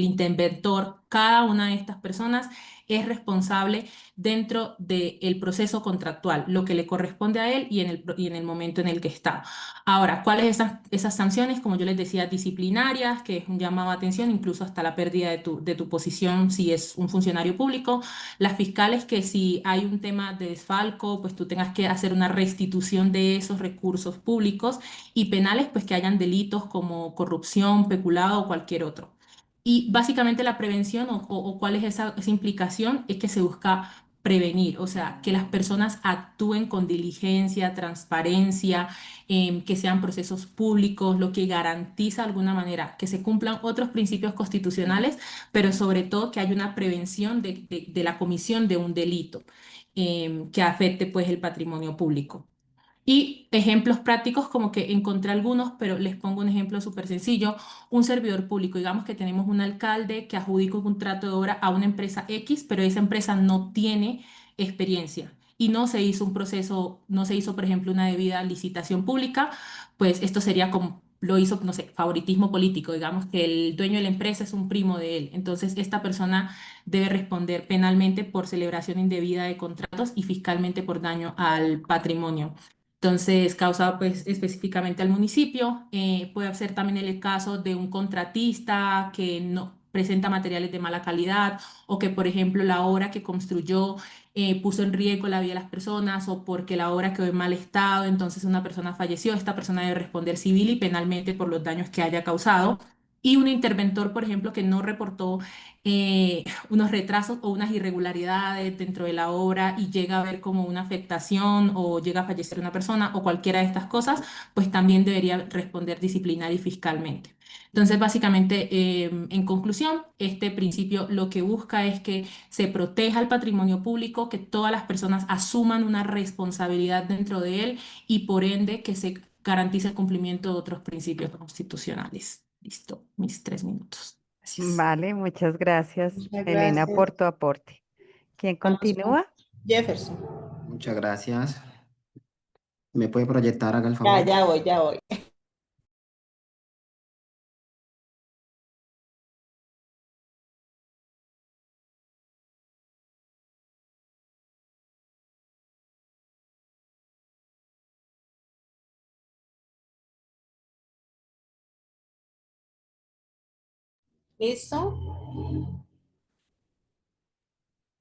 Speaker 6: interventor, cada una de estas personas es responsable dentro del proceso contractual, lo que le corresponde a él y en el momento en el que está. Ahora, ¿cuáles esas sanciones? Como yo les decía, disciplinarias, que es un llamado a atención, incluso hasta la pérdida de tu posición si es un funcionario público. Las fiscales, que si hay un tema de desfalco, pues tú tengas que hacer una restitución de esos recursos públicos. Y penales, pues que hayan delitos como corrupción, peculado o cualquier otro. Y básicamente la prevención o cuál es esa implicación es que se busca prevenir, o sea, que las personas actúen con diligencia, transparencia, que sean procesos públicos, lo que garantiza de alguna manera que se cumplan otros principios constitucionales, pero sobre todo que haya una prevención de la comisión de un delito que afecte pues el patrimonio público. Y ejemplos prácticos, como que encontré algunos, pero les pongo un ejemplo súper sencillo. Un servidor público, digamos que tenemos un alcalde que adjudica un contrato de obra a una empresa X, pero esa empresa no tiene experiencia y no se hizo un proceso, no se hizo, por ejemplo, una debida licitación pública. Pues esto sería como, lo hizo, no sé, favoritismo político, digamos que el dueño de la empresa es un primo de él. Entonces, esta persona debe responder penalmente por celebración indebida de contratos y fiscalmente por daño al patrimonio. Entonces, causa pues específicamente al municipio. Puede ser también el caso de un contratista que no presenta materiales de mala calidad, o que, por ejemplo, la obra que construyó puso en riesgo la vida de las personas, o porque la obra quedó en mal estado, entonces una persona falleció. Esta persona debe responder civil y penalmente por los daños que haya causado. Y un interventor, por ejemplo, que no reportó unos retrasos o unas irregularidades dentro de la obra y llega a haber como una afectación o llega a fallecer una persona o cualquiera de estas cosas, pues también debería responder disciplinaria y fiscalmente. Entonces, básicamente, en conclusión, este principio lo que busca es que se proteja el patrimonio público, que todas las personas asuman una responsabilidad dentro de él y por ende que se garantice el cumplimiento de otros principios constitucionales. Listo, mis 3 minutos. Gracias.
Speaker 1: Vale, muchas gracias,
Speaker 4: Muchas
Speaker 1: Elena,
Speaker 4: gracias.
Speaker 1: por tu aporte. ¿Quién
Speaker 4: Vamos con
Speaker 1: continúa?
Speaker 4: Jefferson.
Speaker 8: Muchas gracias. ¿Me puede proyectar, haga el
Speaker 4: Ya,
Speaker 8: favor?
Speaker 4: ya voy, ya voy. ¿Listo?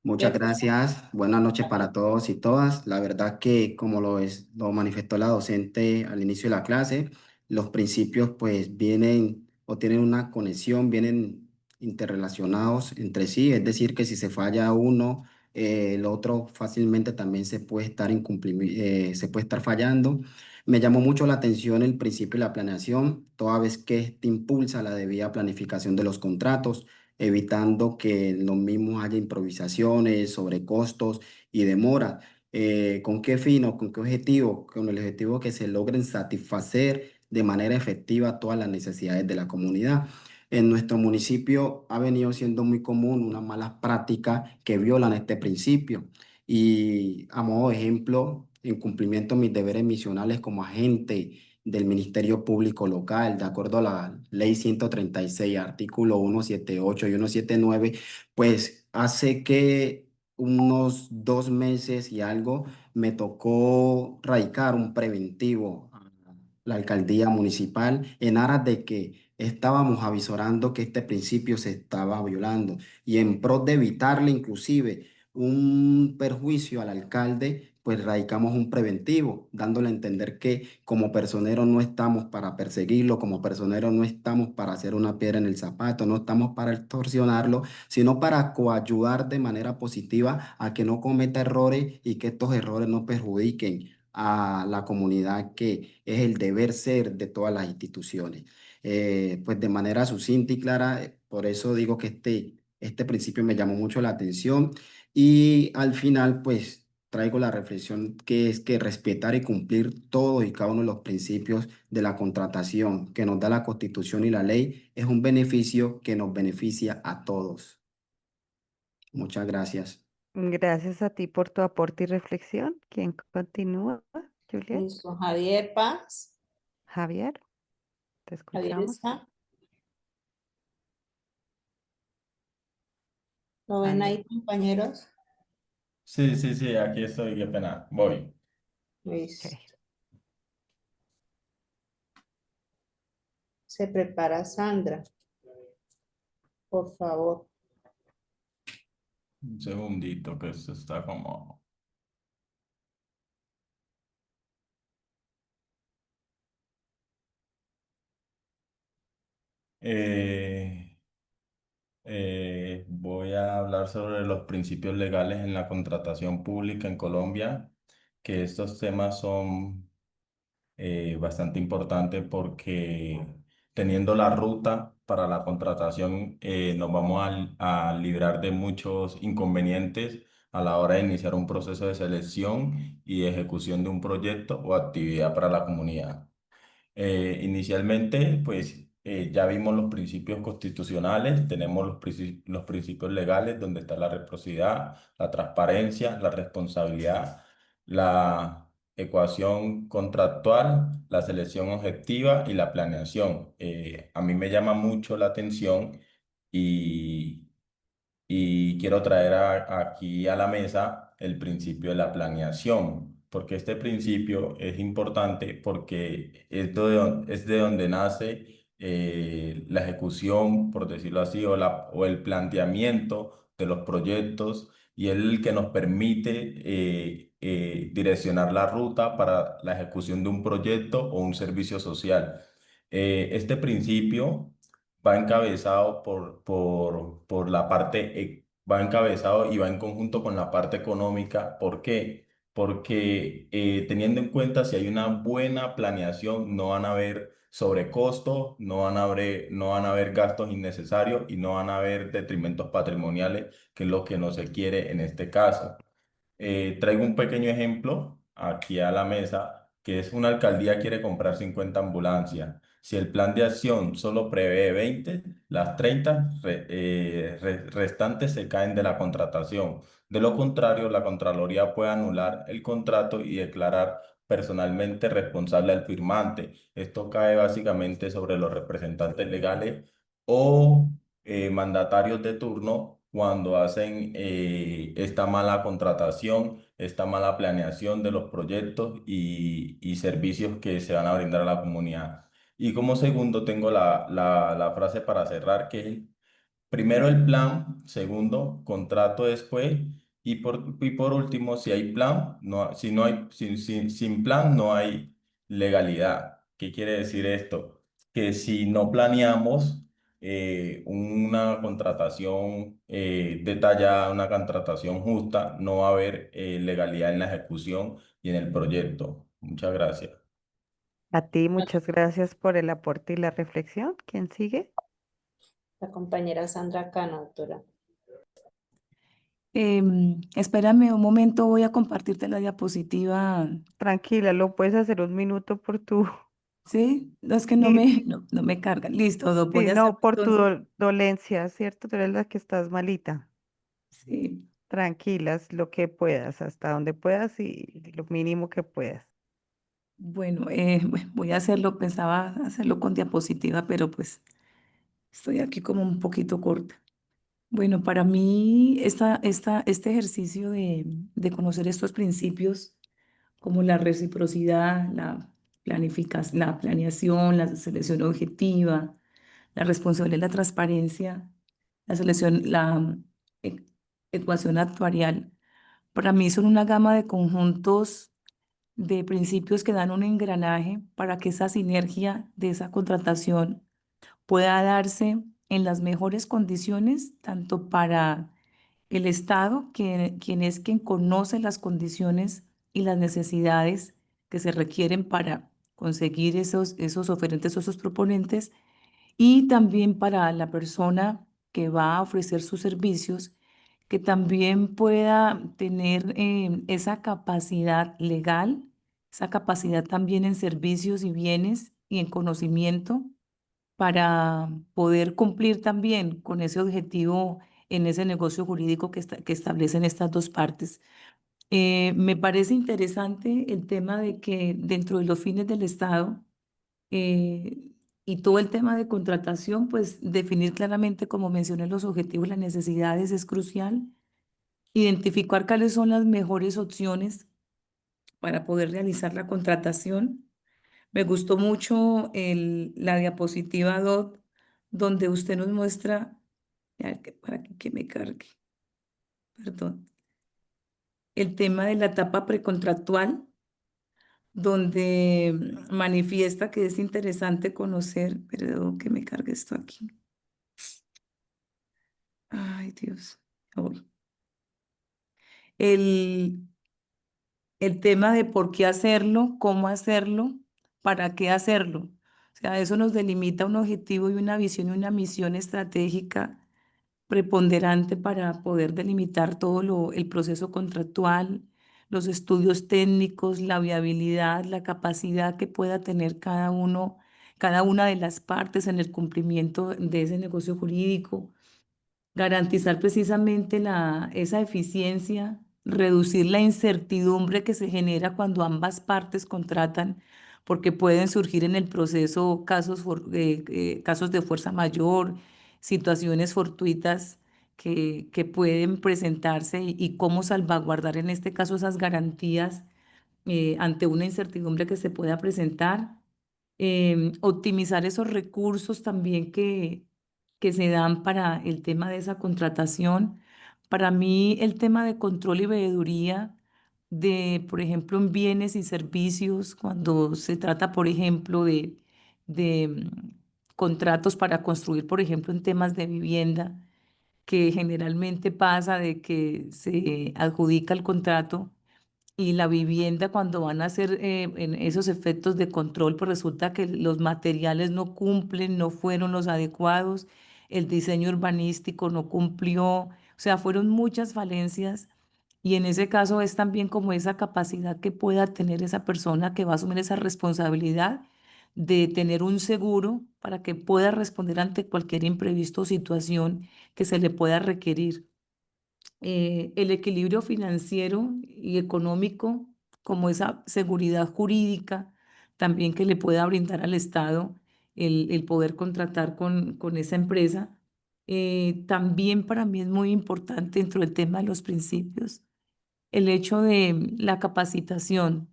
Speaker 8: Muchas
Speaker 4: Jefferson.
Speaker 8: gracias. Buenas noches para todos y todas. La verdad que como lo manifestó la docente al inicio de la clase, los principios pues vienen o tienen una conexión, vienen interrelacionados entre sí. Es decir, que si se falla uno, el otro fácilmente también se puede estar se puede estar fallando. Me llamó mucho la atención el principio de la planeación, toda vez que este impulsa la debida planificación de los contratos, evitando que en los mismos haya improvisaciones, sobrecostos y demora. ¿Con qué fin o con qué objetivo? Con el objetivo que se logren satisfacer de manera efectiva todas las necesidades de la comunidad. En nuestro municipio ha venido siendo muy común unas malas prácticas que violan este principio. Y a modo de ejemplo, en cumplimiento de mis deberes misionales como agente del Ministerio Público Local, de acuerdo a la Ley 136, artículo 178 y 179, pues hace que unos 2 meses y algo me tocó radicar un preventivo a la alcaldía municipal en aras de que estábamos avisorando que este principio se estaba violando y en pro de evitarle inclusive un perjuicio al alcalde, pues radicamos un preventivo, dándole a entender que como personeros no estamos para perseguirlo, como personeros no estamos para hacer una piedra en el zapato, no estamos para extorsionarlo, sino para coayudar de manera positiva a que no cometa errores y que estos errores no perjudiquen a la comunidad, que es el deber ser de todas las instituciones. Pues de manera sucinta y clara, por eso digo que este principio me llamó mucho la atención y al final pues traigo la reflexión que es que respetar y cumplir todos y cada uno de los principios de la contratación que nos da la Constitución y la ley es un beneficio que nos beneficia a todos. Muchas gracias.
Speaker 1: Gracias a ti por tu aporte y reflexión. ¿Quién continúa? Juliet.
Speaker 4: Listo, Javier Paz.
Speaker 1: Javier, te
Speaker 4: Javier
Speaker 1: escuchamos.
Speaker 4: está. ¿Lo ven
Speaker 1: Javier.
Speaker 4: ahí, compañeros?
Speaker 9: Sí, sí, sí, aquí estoy, qué pena. Voy.
Speaker 4: Listo.
Speaker 1: Ok.
Speaker 4: Se prepara Sandra. Por favor.
Speaker 9: Un segundito, que esto está como... Eh, voy a hablar sobre los principios legales en la contratación pública en Colombia, que estos temas son bastante importantes porque teniendo la ruta para la contratación nos vamos a librar de muchos inconvenientes a la hora de iniciar un proceso de selección y ejecución de un proyecto o actividad para la comunidad. Inicialmente, pues ya vimos los principios constitucionales, tenemos los principios legales donde está la reciprocidad, la transparencia, la responsabilidad, la ecuación contractual, la selección objetiva y la planeación. A mí me llama mucho la atención y y quiero traer aquí a la mesa el principio de la planeación, porque este principio es importante porque es de donde nace la ejecución, por decirlo así, o el planteamiento de los proyectos y es el que nos permite direccionar la ruta para la ejecución de un proyecto o un servicio social. Este principio va encabezado por la parte, va encabezado y va en conjunto con la parte económica. ¿Por qué? Porque teniendo en cuenta si hay una buena planeación, no van a haber sobrecostos, no van a haber gastos innecesarios y no van a haber detrimentos patrimoniales, que es lo que no se quiere en este caso. Traigo un pequeño ejemplo aquí a la mesa, que es una alcaldía quiere comprar 50 ambulancias. Si el plan de acción solo prevé 20, las 30 restantes se caen de la contratación. De lo contrario, la Contraloría puede anular el contrato y declarar personalmente responsable al firmante. Esto cae básicamente sobre los representantes legales o mandatarios de turno cuando hacen esta mala contratación, esta mala planeación de los proyectos y servicios que se van a brindar a la comunidad. Y como segundo tengo la frase para cerrar, que es primero el plan, segundo, contrato después, y por último, si hay plan, no, si no hay, sin plan no hay legalidad. ¿Qué quiere decir esto? Que si no planeamos una contratación detallada, una contratación justa, no va a haber legalidad en la ejecución y en el proyecto. Muchas gracias.
Speaker 1: A ti, muchas gracias por el aporte y la reflexión. ¿Quién sigue?
Speaker 4: La compañera Sandra Cano, doctora.
Speaker 5: Espérame un momento, voy a compartirte la diapositiva.
Speaker 1: Tranquila, lo puedes hacer un minuto por tu,
Speaker 5: ¿Sí? No es que no
Speaker 1: sí,
Speaker 5: me, no me carga. Listo, voy
Speaker 1: sí,
Speaker 5: a hacer
Speaker 1: no, por tu
Speaker 5: entonces.
Speaker 1: dolencia, ¿cierto? Tú eres la que estás malita.
Speaker 5: Sí.
Speaker 1: Tranquilas, lo que puedas, hasta donde puedas y lo mínimo que puedas.
Speaker 5: Bueno, voy a hacerlo, pensaba hacerlo con diapositiva, pero pues estoy aquí como un poquito corta. Bueno, para mí este ejercicio de conocer estos principios como la reciprocidad, la planificación, la planeación, la selección objetiva, la responsabilidad y la transparencia, la selección, la e- ecuación actuarial, para mí son una gama de conjuntos de principios que dan un engranaje para que esa sinergia de esa contratación pueda darse en las mejores condiciones, tanto para el Estado, quien es quien conoce las condiciones y las necesidades que se requieren para conseguir esos oferentes o esos proponentes, y también para la persona que va a ofrecer sus servicios, que también pueda tener esa capacidad legal, esa capacidad también en servicios y bienes y en conocimiento para poder cumplir también con ese objetivo en ese negocio jurídico que establecen estas dos partes. Me parece interesante el tema de que dentro de los fines del Estado eh, y todo el tema de contratación, pues definir claramente, como mencioné, los objetivos, las necesidades es crucial. Identificar cuáles son las mejores opciones para poder realizar la contratación. Me gustó mucho la diapositiva donde usted nos muestra, para que me cargue, perdón, el tema de la etapa precontractual, donde manifiesta que es interesante conocer, pero que me cargue esto aquí. Ay, Dios. Uy. El, el tema de por qué hacerlo, cómo hacerlo, para qué hacerlo. O sea, eso nos delimita un objetivo y una visión y una misión estratégica preponderante para poder delimitar el proceso contractual, los estudios técnicos, la viabilidad, la capacidad que pueda tener cada una de las partes en el cumplimiento de ese negocio jurídico, garantizar precisamente esa eficiencia, reducir la incertidumbre que se genera cuando ambas partes contratan, porque pueden surgir en el proceso casos de fuerza mayor, situaciones fortuitas que pueden presentarse y cómo salvaguardar en este caso esas garantías ante una incertidumbre que se pueda presentar. Optimizar esos recursos también que se dan para el tema de esa contratación. Para mí, el tema de control y veeduría por ejemplo, en bienes y servicios, cuando se trata, por ejemplo, de contratos para construir, por ejemplo, en temas de vivienda, que generalmente pasa de que se adjudica el contrato y la vivienda, cuando van a hacer en esos efectos de control, pues resulta que los materiales no cumplen, no fueron los adecuados, el diseño urbanístico no cumplió, o sea, fueron muchas falencias. Y en ese caso es también como esa capacidad que pueda tener esa persona que va a asumir esa responsabilidad de tener un seguro para que pueda responder ante cualquier imprevisto o situación que se le pueda requerir. El equilibrio financiero y económico, como esa seguridad jurídica también que le pueda brindar al Estado el poder contratar con esa empresa. También para mí es muy importante dentro del tema de los principios el hecho de la capacitación.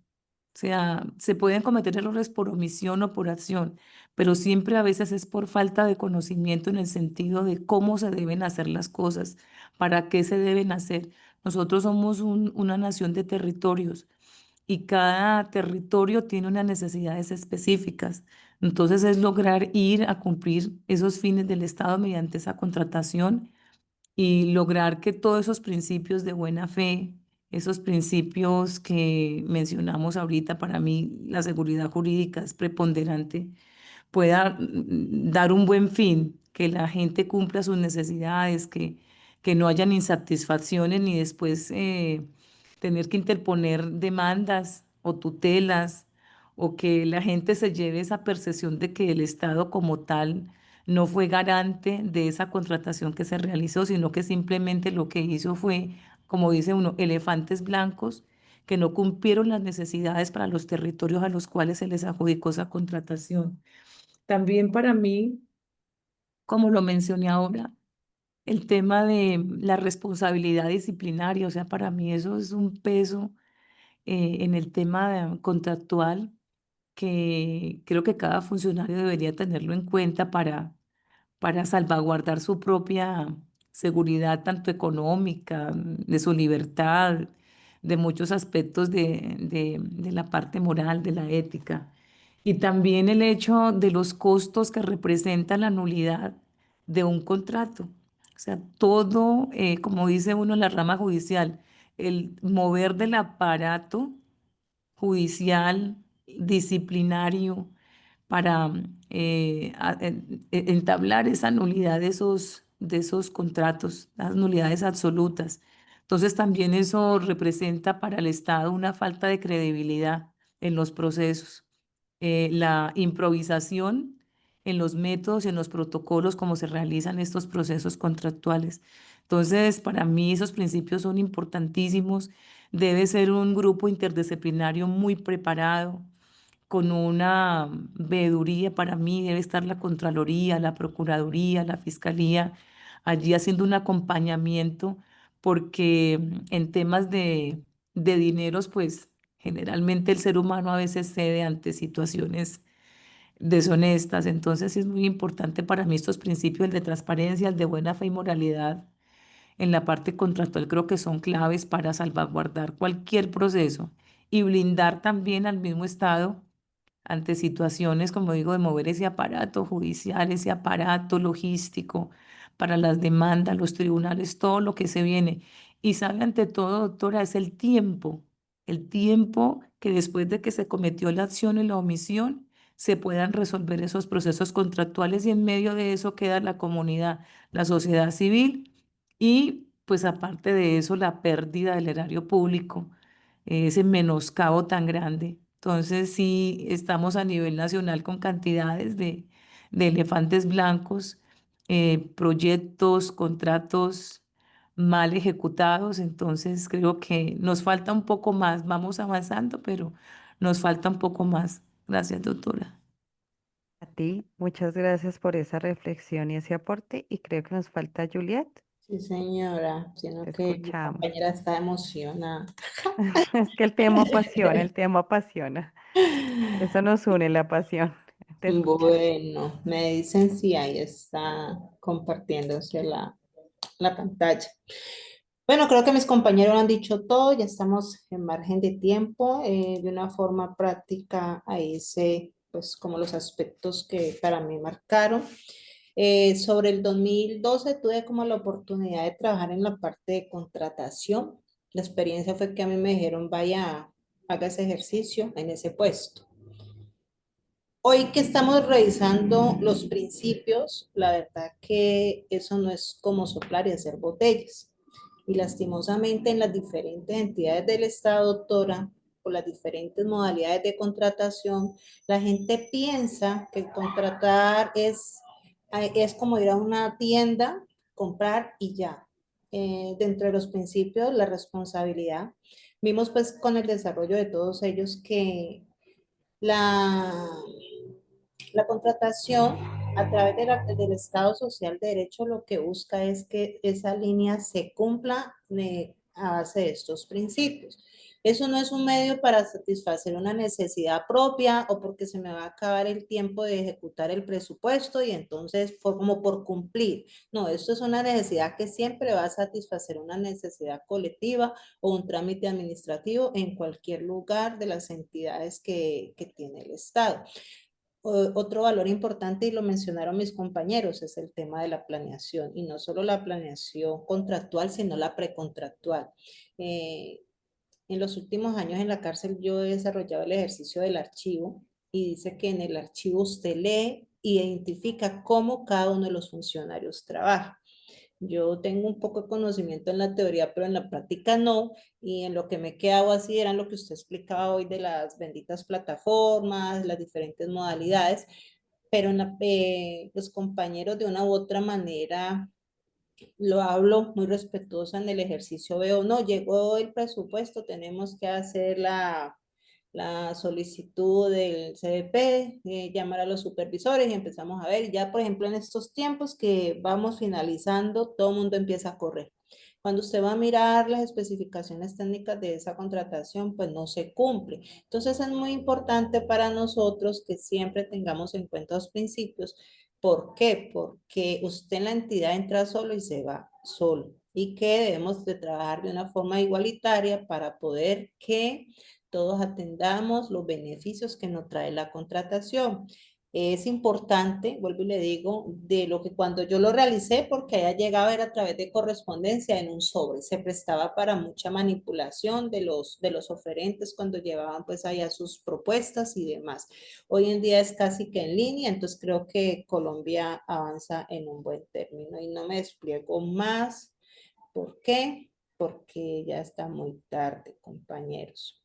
Speaker 5: O sea, se pueden cometer errores por omisión o por acción, pero siempre a veces es por falta de conocimiento en el sentido de cómo se deben hacer las cosas, para qué se deben hacer. Nosotros somos una nación de territorios y cada territorio tiene unas necesidades específicas. Entonces es lograr ir a cumplir esos fines del Estado mediante esa contratación y lograr que todos esos principios de buena fe, esos principios que mencionamos ahorita, para mí la seguridad jurídica es preponderante, pueda dar un buen fin, que la gente cumpla sus necesidades, que no hayan insatisfacciones ni después tener que interponer demandas o tutelas, o que la gente se lleve esa percepción de que el Estado como tal no fue garante de esa contratación que se realizó, sino que simplemente lo que hizo fue, como dice uno, elefantes blancos que no cumplieron las necesidades para los territorios a los cuales se les adjudicó esa contratación. También para mí, como lo mencioné ahora, el tema de la responsabilidad disciplinaria, o sea, para mí eso es un peso en el tema contractual que creo que cada funcionario debería tenerlo en cuenta para salvaguardar su propia seguridad, tanto económica, de su libertad, de muchos aspectos de la parte moral, de la ética. Y también el hecho de los costos que representa la nulidad de un contrato. O sea, todo, como dice uno en la rama judicial, el mover del aparato judicial, disciplinario, para entablar esa nulidad de esos contratos, las nulidades absolutas. Entonces también eso representa para el Estado una falta de credibilidad en los procesos. La improvisación en los métodos y en los protocolos como se realizan estos procesos contractuales. Entonces, para mí esos principios son importantísimos. Debe ser un grupo interdisciplinario muy preparado, con una veeduría. Para mí debe estar la Contraloría, la Procuraduría, la Fiscalía, allí haciendo un acompañamiento, porque en temas de dineros, pues generalmente el ser humano a veces cede ante situaciones deshonestas. Entonces sí es muy importante para mí estos principios, el de transparencia, el de buena fe y moralidad en la parte contractual, creo que son claves para salvaguardar cualquier proceso y blindar también al mismo Estado ante situaciones, como digo, de mover ese aparato judicial, ese aparato logístico para las demandas, los tribunales, todo lo que se viene. Y sabe, ante todo, doctora, es el tiempo que después de que se cometió la acción y la omisión, se puedan resolver esos procesos contractuales, y en medio de eso queda la comunidad, la sociedad civil, y pues aparte de eso, la pérdida del erario público, ese menoscabo tan grande. Entonces, sí, estamos a nivel nacional con cantidades de elefantes blancos, proyectos, contratos mal ejecutados. Entonces, creo que nos falta un poco más. Vamos avanzando, pero nos falta un poco más. Gracias, doctora.
Speaker 1: A ti, muchas gracias por esa reflexión y ese aporte. Y creo que nos falta Juliet.
Speaker 4: Sí, señora, sino
Speaker 1: Te
Speaker 4: que mi
Speaker 1: escuchamos.
Speaker 4: compañera está emocionada.
Speaker 1: Es que el tema apasiona. Eso nos une, la pasión. Te escuchamos.
Speaker 4: Bueno, me dicen si ahí está compartiéndose la pantalla. Bueno, creo que mis compañeros han dicho todo, ya estamos en margen de tiempo. De una forma práctica, ahí sé, pues, como los aspectos que para mí marcaron. Sobre el 2012 tuve como la oportunidad de trabajar en la parte de contratación. La experiencia fue que a mí me dijeron, vaya, haga ese ejercicio en ese puesto. Hoy que estamos revisando los principios, la verdad que eso no es como soplar y hacer botellas. Y lastimosamente en las diferentes entidades del Estado, doctora, por las diferentes modalidades de contratación, la gente piensa que contratar es como ir a una tienda, comprar y ya. Dentro de los principios, la responsabilidad. Vimos pues con el desarrollo de todos ellos que la, la contratación a través del Estado Social de Derecho lo que busca es que esa línea se cumpla a base de estos principios. Eso no es un medio para satisfacer una necesidad propia o porque se me va a acabar el tiempo de ejecutar el presupuesto y entonces como por cumplir. No, esto es una necesidad que siempre va a satisfacer una necesidad colectiva o un trámite administrativo en cualquier lugar de las entidades que tiene el Estado. Otro valor importante, y lo mencionaron mis compañeros, es el tema de la planeación, y no solo la planeación contractual, sino la precontractual. en los últimos años en la cárcel yo he desarrollado el ejercicio del archivo y dice que en el archivo usted lee, identifica cómo cada uno de los funcionarios trabaja. Yo tengo un poco de conocimiento en la teoría, pero en la práctica no. Y en lo que me quedaba así era lo que usted explicaba hoy de las benditas plataformas, las diferentes modalidades. Pero los compañeros de una u otra manera lo hablo muy respetuosa en el ejercicio, veo, no, llegó el presupuesto, tenemos que hacer la solicitud del CDP, llamar a los supervisores y empezamos a ver, ya por ejemplo en estos tiempos que vamos finalizando, todo el mundo empieza a correr. Cuando usted va a mirar las especificaciones técnicas de esa contratación, pues no se cumple. Entonces es muy importante para nosotros que siempre tengamos en cuenta los principios. ¿Por qué? Porque usted en la entidad entra solo y se va solo. Y que debemos de trabajar de una forma igualitaria para poder que todos atendamos los beneficios que nos trae la contratación. Es importante, vuelvo y le digo, de lo que cuando yo lo realicé, porque haya llegado era a través de correspondencia en un sobre, se prestaba para mucha manipulación de los oferentes cuando llevaban pues allá sus propuestas y demás. Hoy en día es casi que en línea, entonces creo que Colombia avanza en un buen término y no me despliego más. ¿Por qué? Porque ya está muy tarde, compañeros.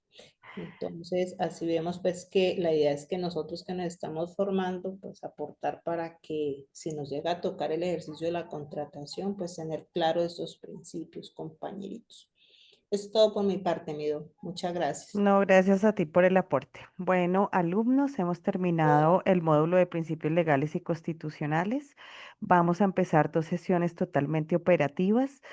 Speaker 4: Entonces, así vemos pues que la idea es que nosotros que nos estamos formando, pues aportar para que si nos llega a tocar el ejercicio de la contratación, pues tener claro esos principios, compañeritos. Es todo por mi parte, Mido. Muchas gracias.
Speaker 1: No, gracias a ti por el aporte. Bueno, alumnos, hemos terminado el módulo de principios legales y constitucionales. Vamos a empezar 2 sesiones totalmente operativas.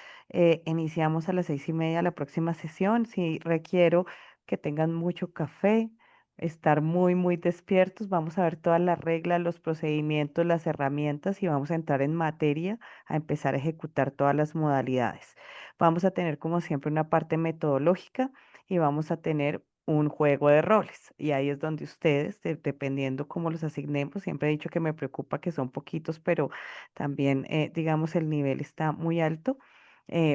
Speaker 1: Iniciamos a las 6:30 la próxima sesión. Si requiero que tengan mucho café, estar muy, muy despiertos. Vamos a ver todas las reglas, los procedimientos, las herramientas y vamos a entrar en materia a empezar a ejecutar todas las modalidades. Vamos a tener, como siempre, una parte metodológica y vamos a tener un juego de roles. Y ahí es donde ustedes, dependiendo cómo los asignemos, siempre he dicho que me preocupa que son poquitos, pero también, digamos, el nivel está muy alto.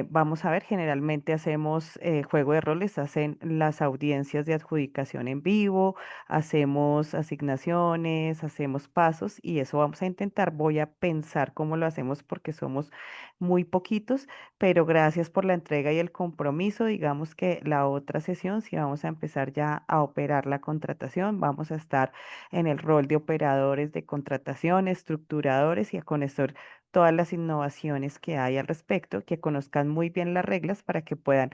Speaker 1: Vamos a ver, generalmente hacemos juego de roles, hacen las audiencias de adjudicación en vivo, hacemos asignaciones, hacemos pasos y eso vamos a intentar. Voy a pensar cómo lo hacemos porque somos muy poquitos, pero gracias por la entrega y el compromiso. Digamos que la otra sesión, si vamos a empezar ya a operar la contratación, vamos a estar en el rol de operadores de contratación, estructuradores y a conocer todas las innovaciones que hay al respecto, que conozcan muy bien las reglas para que puedan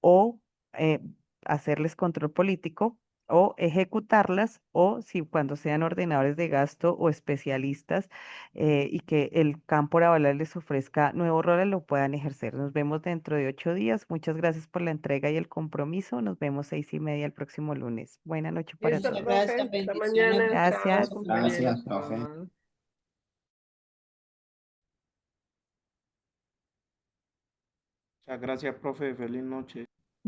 Speaker 1: o eh, hacerles control político o ejecutarlas o si cuando sean ordenadores de gasto o especialistas y que el campo laboral les ofrezca nuevos roles lo puedan ejercer. Nos vemos dentro de 8 días. Muchas gracias por la entrega y el compromiso. Nos vemos 6:30 el próximo lunes. Buena noche para
Speaker 2: Listo,
Speaker 4: Muchas
Speaker 1: todos.
Speaker 4: gracias,
Speaker 2: profe. Hasta
Speaker 4: bendiciones.
Speaker 2: mañana. Chao,
Speaker 1: Gracias.
Speaker 2: compañeros.
Speaker 8: Gracias, profe.
Speaker 2: Chao.
Speaker 7: Muchas gracias, profe. Feliz noche.